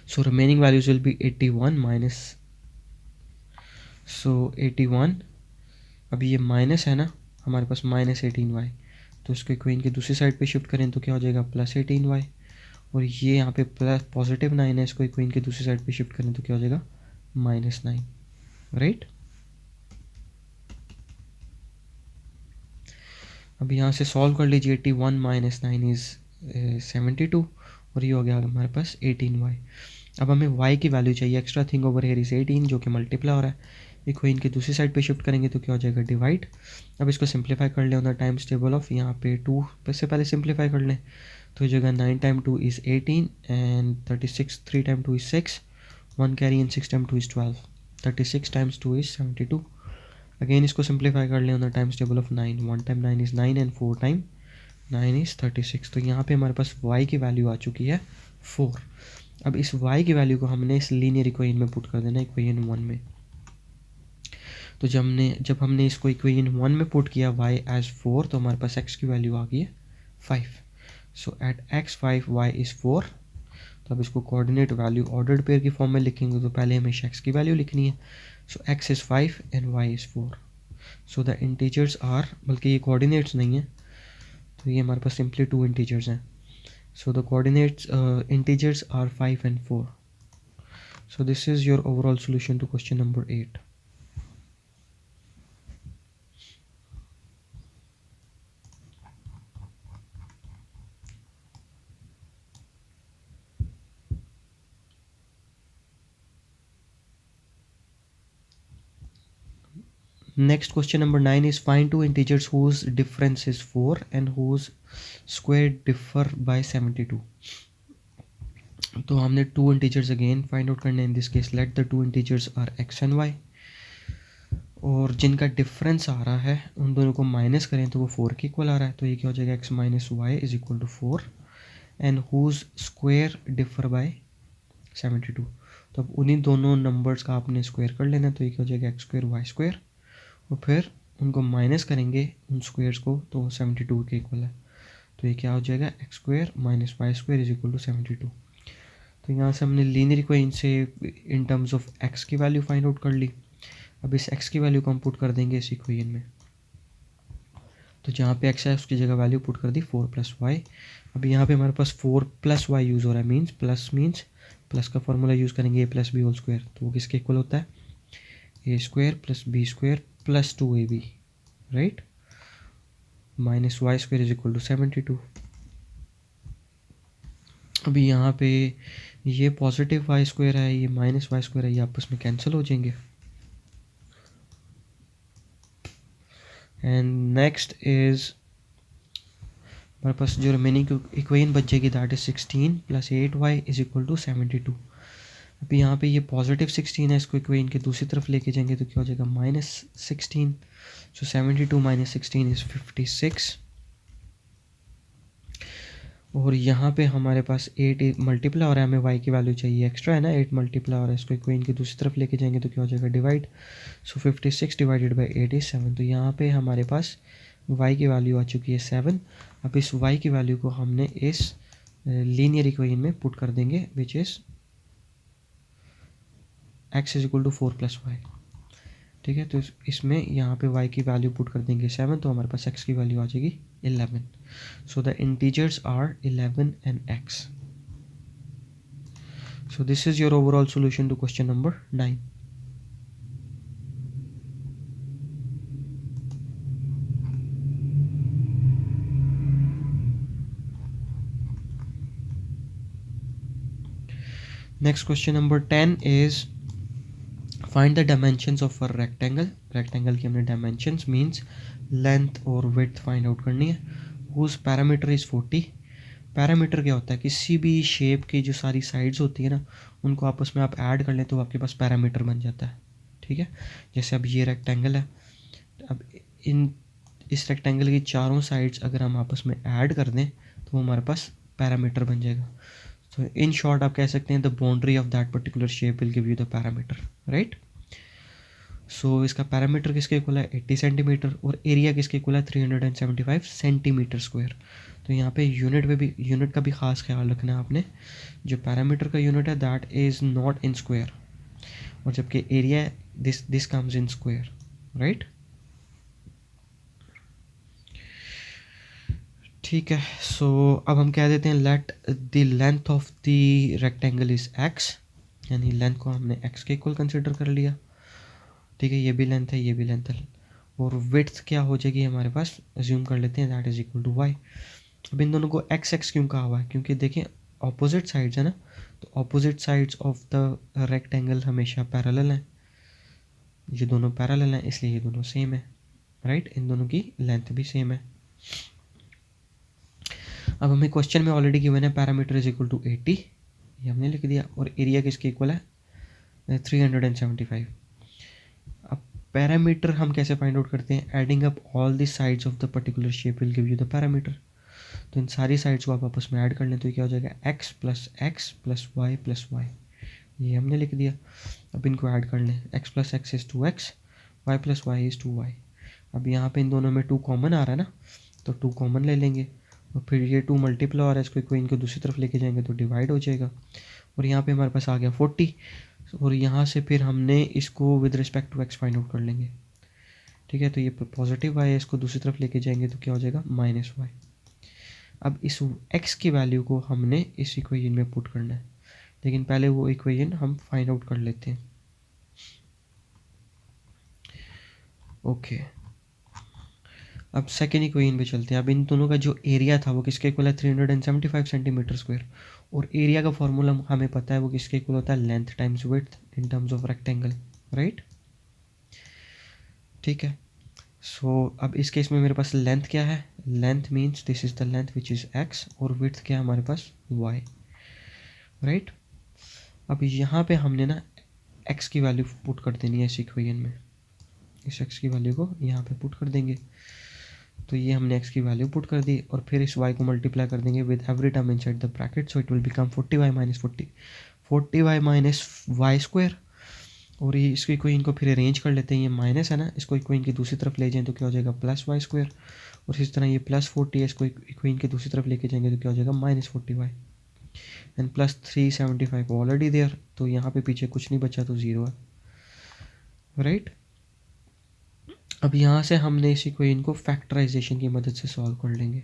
So remaining values will be 81 minus, so 81. अब ये माइनस है ना हमारे पास -18y, तो इसको इक्वेशन की दूसरी साइड पे शिफ्ट करें तो क्या हो जाएगा, +18y. और ये यहाँ पे प्लस +9 है, इसको इक्वेशन की दूसरी साइड पे शिफ्ट करें तो क्या हो जाएगा, -9, राइट. अब यहाँ से सॉल्व कर लीजिए, 81 - 9 इज़ 72 और ये हो गया हमारे पास 18y. अब हमें y की वैल्यू चाहिए, extra thing over here is 18 जो कि मल्टीप्लाई हो रहा है. इक्वेशन की दूसरी साइड पे शिफ्ट करेंगे तो क्या हो जाएगा, डिवाइड. अब इसको सिंप्लीफाई कर लें on the times table of, यहाँ पे 2 से पहले सिंप्लीफाई कर लें तो जगह 9 × 2 is 18 and 36, 3 × 2 is 6, 1 carry and 6 × 2 is 12, 36 × 2 is 72. Again इसको सिंप्लीफाई कर लें on the times table of 9, 1 time 9 is 9 and 4 time 9 is 36. तो यहाँ पे हमारे पास y की वैल्यू आ चुकी है 4. अब इस y की वैल्यू को हमने इस लीनियर इक्वेशन में पुट कर देना, इक्वेशन 1 में. तो जब हमने इसको इक्वेशन 1 में पुट किया y एज 4, तो हमारे पास x की वैल्यू आ गई है 5. सो एट x 5 y इज़ 4. तो अब इसको कोऑर्डिनेट वैल्यू ऑर्डर्ड पेयर की फॉर्म में लिखेंगे, तो पहले हमें x की वैल्यू लिखनी है. So x is 5 and y is 4. So the integers are, बल्कि ये कोऑर्डिनेट्स नहीं है, तो ये हमारे पास सिंपली 2 इंटीजर्स हैं. So the coordinates integers are 5 and 4. So this is your overall solution to question number 8. Next question number 9 is find two integers whose difference is 4 and whose square differ by 72. तो हमने two integers again find out करने. In this case let the two integers are x and y, और जिनका difference आ रहा है उन दोनों को माइनस करें तो वो 4 के इक्वल आ रहा है. तो ये क्या हो जाएगा, x minus y is equal to 4 and whose square differ by 72. तो अब उन्हीं दोनों नंबर्स का आपने स्क्वायर कर लेना. तो ये क्या हो जाएगा, एक्स स्क्वायर वाई स्क्वायर, और फिर उनको माइनस करेंगे उन स्क्वायर्स को, तो 72 के इक्वल है. तो ये क्या हो जाएगा, x square minus Y square is equal to 72. तो यहाँ से हमने लीनियर इक्वेशन से इन टर्म्स ऑफ एक्स की वैल्यू फाइंड आउट कर ली. अब इस x की वैल्यू को हम पुट कर देंगे इस इक्वेशन में. तो जहाँ पे x है उसकी जगह वैल्यू पुट कर दी 4 प्लस वाई. अब यहाँ पे हमारे पास 4 प्लस वाई यूज़ हो रहा है, मीन्स प्लस का फॉर्मूला यूज़ करेंगे A plus B whole square. तो वो किसके इक्वल होता है, A square plus B square plus 2ab, right, minus Y square is equal to 72. अभी यहाँ पे ये पॉजिटिव वाई स्क्वायर है, ये माइनस वाई स्क्वायर है, ये आपस में कैंसिल हो जाएंगे. एंड नेक्स्ट इज हमारे पास जो रिमेनिंग इक्वेशन बच जाएगी, that is 16 plus 8y is equal to 72. अभी यहाँ पे ये पॉजिटिव 16 है, इसको इक्वेशन के दूसरी तरफ लेके जाएंगे तो क्या हो जाएगा, माइनस 16. So 72 minus 16 is 56. और यहाँ पे हमारे पास 8 मल्टीप्लाई हो रहा है, हमें y की वैल्यू चाहिए एक्स्ट्रा है ना, 8 मल्टीप्लाई हो रहा है, इसको इक्वेशन की दूसरी तरफ लेके जाएंगे तो क्या हो जाएगा, divide. So 56 divided by 8 is 7. तो यहाँ पे हमारे पास y की वैल्यू आ चुकी है 7. अब इस y की वैल्यू को हमने इस लीनियर इक्वेशन में पुट कर देंगे, which is x is equal to 4 plus y. ठीक है, तो इसमें यहाँ पे y की वैल्यू पुट कर देंगे 7, तो हमारे पास x की वैल्यू आ जाएगी 11. So the integers are 11 and x. So this is your overall solution to question number 9. Next question number 10 is find the dimensions of a rectangle. Rectangle की हमने dimensions means length और width find out करनी है. whose parameter is 40. Parameter क्या होता है, किसी भी शेप की जो सारी साइड्स होती है ना, उनको आपस में आप ऐड कर लें तो आपके पास पैरामीटर बन जाता है. ठीक है, जैसे अब ये रेक्टेंगल है, अब इस रेक्टेंगल की चारों साइड्स अगर हम आपस में ऐड कर दें तो वो हमारे पास पैरामीटर बन जाएगा. तो इन शॉर्ट आप कह सकते हैं the boundary of that particular shape will give you the parameter, right. So इसका पैरामीटर किसके इक्वल है, 80 सेंटीमीटर, और एरिया किसके इक्वल है, 375 सेंटीमीटर स्क्वायर. तो यहाँ पे यूनिट का भी ख़ास ख्याल रखना है आपने. जो पैरामीटर का यूनिट है that is not in square, और जबकि area this comes in square, right. ठीक है, सो अब हम कह देते हैं let the length of the rectangle is x, यानी लेंथ को हमने एक्स के इक्वल कंसिडर कर लिया. ठीक है, ये भी लेंथ है, ये भी लेंथ है, और विड्थ क्या हो जाएगी हमारे पास, अज्यूम कर लेते हैं that is equal to y. अब इन दोनों को एक्स एक्स क्यों कहा हुआ है, क्योंकि देखें ऑपोजिट साइड्स है ना, तो opposite sides of the rectangle हमेशा पैरेलल हैं. ये दोनों पैरेलल हैं इसलिए ये दोनों सेम है, राइट. इन दोनों की लेंथ भी सेम है. अब हमें क्वेश्चन में ऑलरेडी गिवन है पैरामीटर इज इक्वल टू 80, ये हमने लिख दिया, और एरिया किसके इक्वल है, 375. अब पैरामीटर हम कैसे फाइंड आउट करते हैं, adding up all the sides of the particular shape will give you the parameter. तो इन सारी साइड्स को आप आपस में ऐड कर लें तो क्या हो जाएगा, x प्लस वाई, ये हमने लिख दिया. अब इनको ऐड कर लें, x plus x is 2x y plus y is 2y। अब यहाँ पे इन दोनों में 2 कॉमन आ रहा है ना, तो 2 कॉमन ले लेंगे और फिर ये 2 मल्टीप्लाई हो रहा है, इसको इक्वेशन को दूसरी तरफ लेके जाएंगे तो डिवाइड हो जाएगा। और यहाँ पे हमारे पास आ गया 40 और यहाँ से फिर हमने इसको with respect to x find out कर लेंगे। ठीक है, तो ये पॉजिटिव y है, इसको दूसरी तरफ लेके जाएंगे तो क्या हो जाएगा माइनस वाई। अब इस x की वैल्यू को हमने इस इक्वेशन में पुट करना है, लेकिन पहले वो इक्वेशन हम फाइंड आउट कर लेते हैं। ओके, अब सेकेंड इक्वेशन पे चलते हैं। अब इन दोनों का जो एरिया था वो किसके इक्वल है 375 सेंटीमीटर स्क्वायर, और एरिया का फॉर्मूला हमें पता है वो किसके इक्वल होता है length times width in terms of rectangle, right. ठीक है, सो अब इस केस में मेरे पास लेंथ क्या है, length means this is the length which is x, और विड्थ क्या है हमारे पास y, राइट। अब यहाँ पे हमने ना x की वैल्यू पुट कर देनी है इस इक्वेशन में, इस x की वैल्यू को यहाँ पे पुट कर देंगे। तो ये हमने x की वैल्यू पुट कर दी और फिर इस y को मल्टीप्लाई कर देंगे with every term inside the bracket, so it will become 40y minus 40y minus Y square. और ये इसको इक्वेशन को फिर अरेंज कर लेते हैं, ये माइनस है ना, इसको इक्वेशन की दूसरी तरफ ले जाएं तो क्या हो जाएगा प्लस वाई स्क्वायर, और इस तरह ये प्लस 40 है, इसको इक्वेशन की दूसरी तरफ लेके जाएंगे तो क्या हो जाएगा minus 40y and plus 375 already there, तो यहाँ पे पीछे कुछ नहीं बचा तो 0 है, राइट। अब यहाँ से हमने इस इक्वेशन को फैक्टराइजेशन की मदद से सॉल्व कर लेंगे।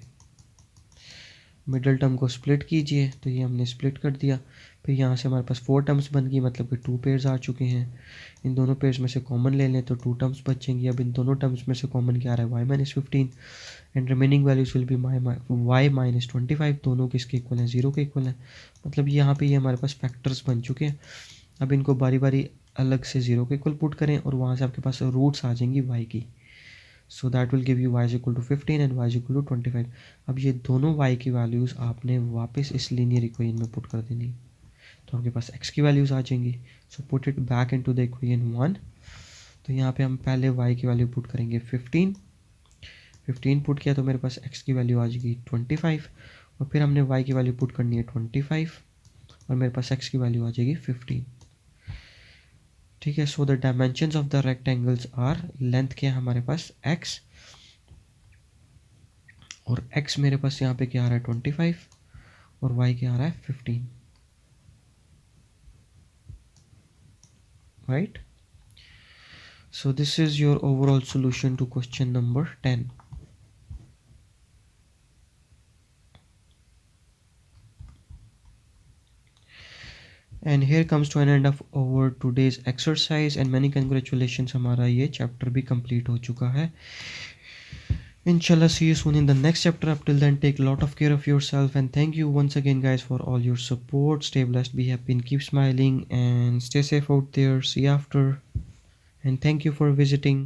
मिडल टर्म को स्प्लिट कीजिए, तो ये हमने स्प्लिट कर दिया। फिर यहाँ से हमारे पास 4 टर्म्स बन गई, मतलब कि 2 पेयर्स आ चुके हैं। इन दोनों पेयर्स में से कॉमन ले लें तो 2 टर्म्स बचेंगी। अब इन दोनों टर्म्स में से कॉमन क्या आ रहा है y minus 15 and remaining values will B y minus 25, दोनों किसके इक्वल हैं 0 के इक्वल हैं। मतलब यहाँ पे ये हमारे पास फैक्टर्स बन चुके हैं। अब इनको बारी बारी अलग से 0 के इक्वल पुट करें और वहाँ से आपके पास रूट्स आ जाएंगी y की, so that will give you y is equal to 15 and y is equal to 25। अब ये दोनों y की वैल्यूज़ आपने वापस इस लीनियर इक्वेशन में पुट कर देनी, तो आपके पास x की वैल्यूज़ आ जाएंगी। So put it back into the equation 1। तो यहाँ पे हम पहले y की वैल्यू पुट करेंगे 15 पुट किया तो मेरे पास x की वैल्यू आ जाएगी 25, और फिर हमने y की वैल्यू पुट करनी है 25 और मेरे पास x की वैल्यू आ जाएगी 15। ठीक है, so the dimensions of the rectangles are, length क्या है हमारे पास x, और x मेरे पास यहाँ पे क्या आ रहा है 25 और y क्या आ रहा है 15, right. So this is your overall solution to question number 10. And here comes to an end of our today's exercise and many congratulations, हमारा ये chapter भी complete हो चुका है। Inshallah, see you soon in the next chapter. Up till then, take a lot of care of yourself and thank you once again guys for all your support. Stay blessed, be happy and keep smiling and stay safe out there. See you after and thank you for visiting.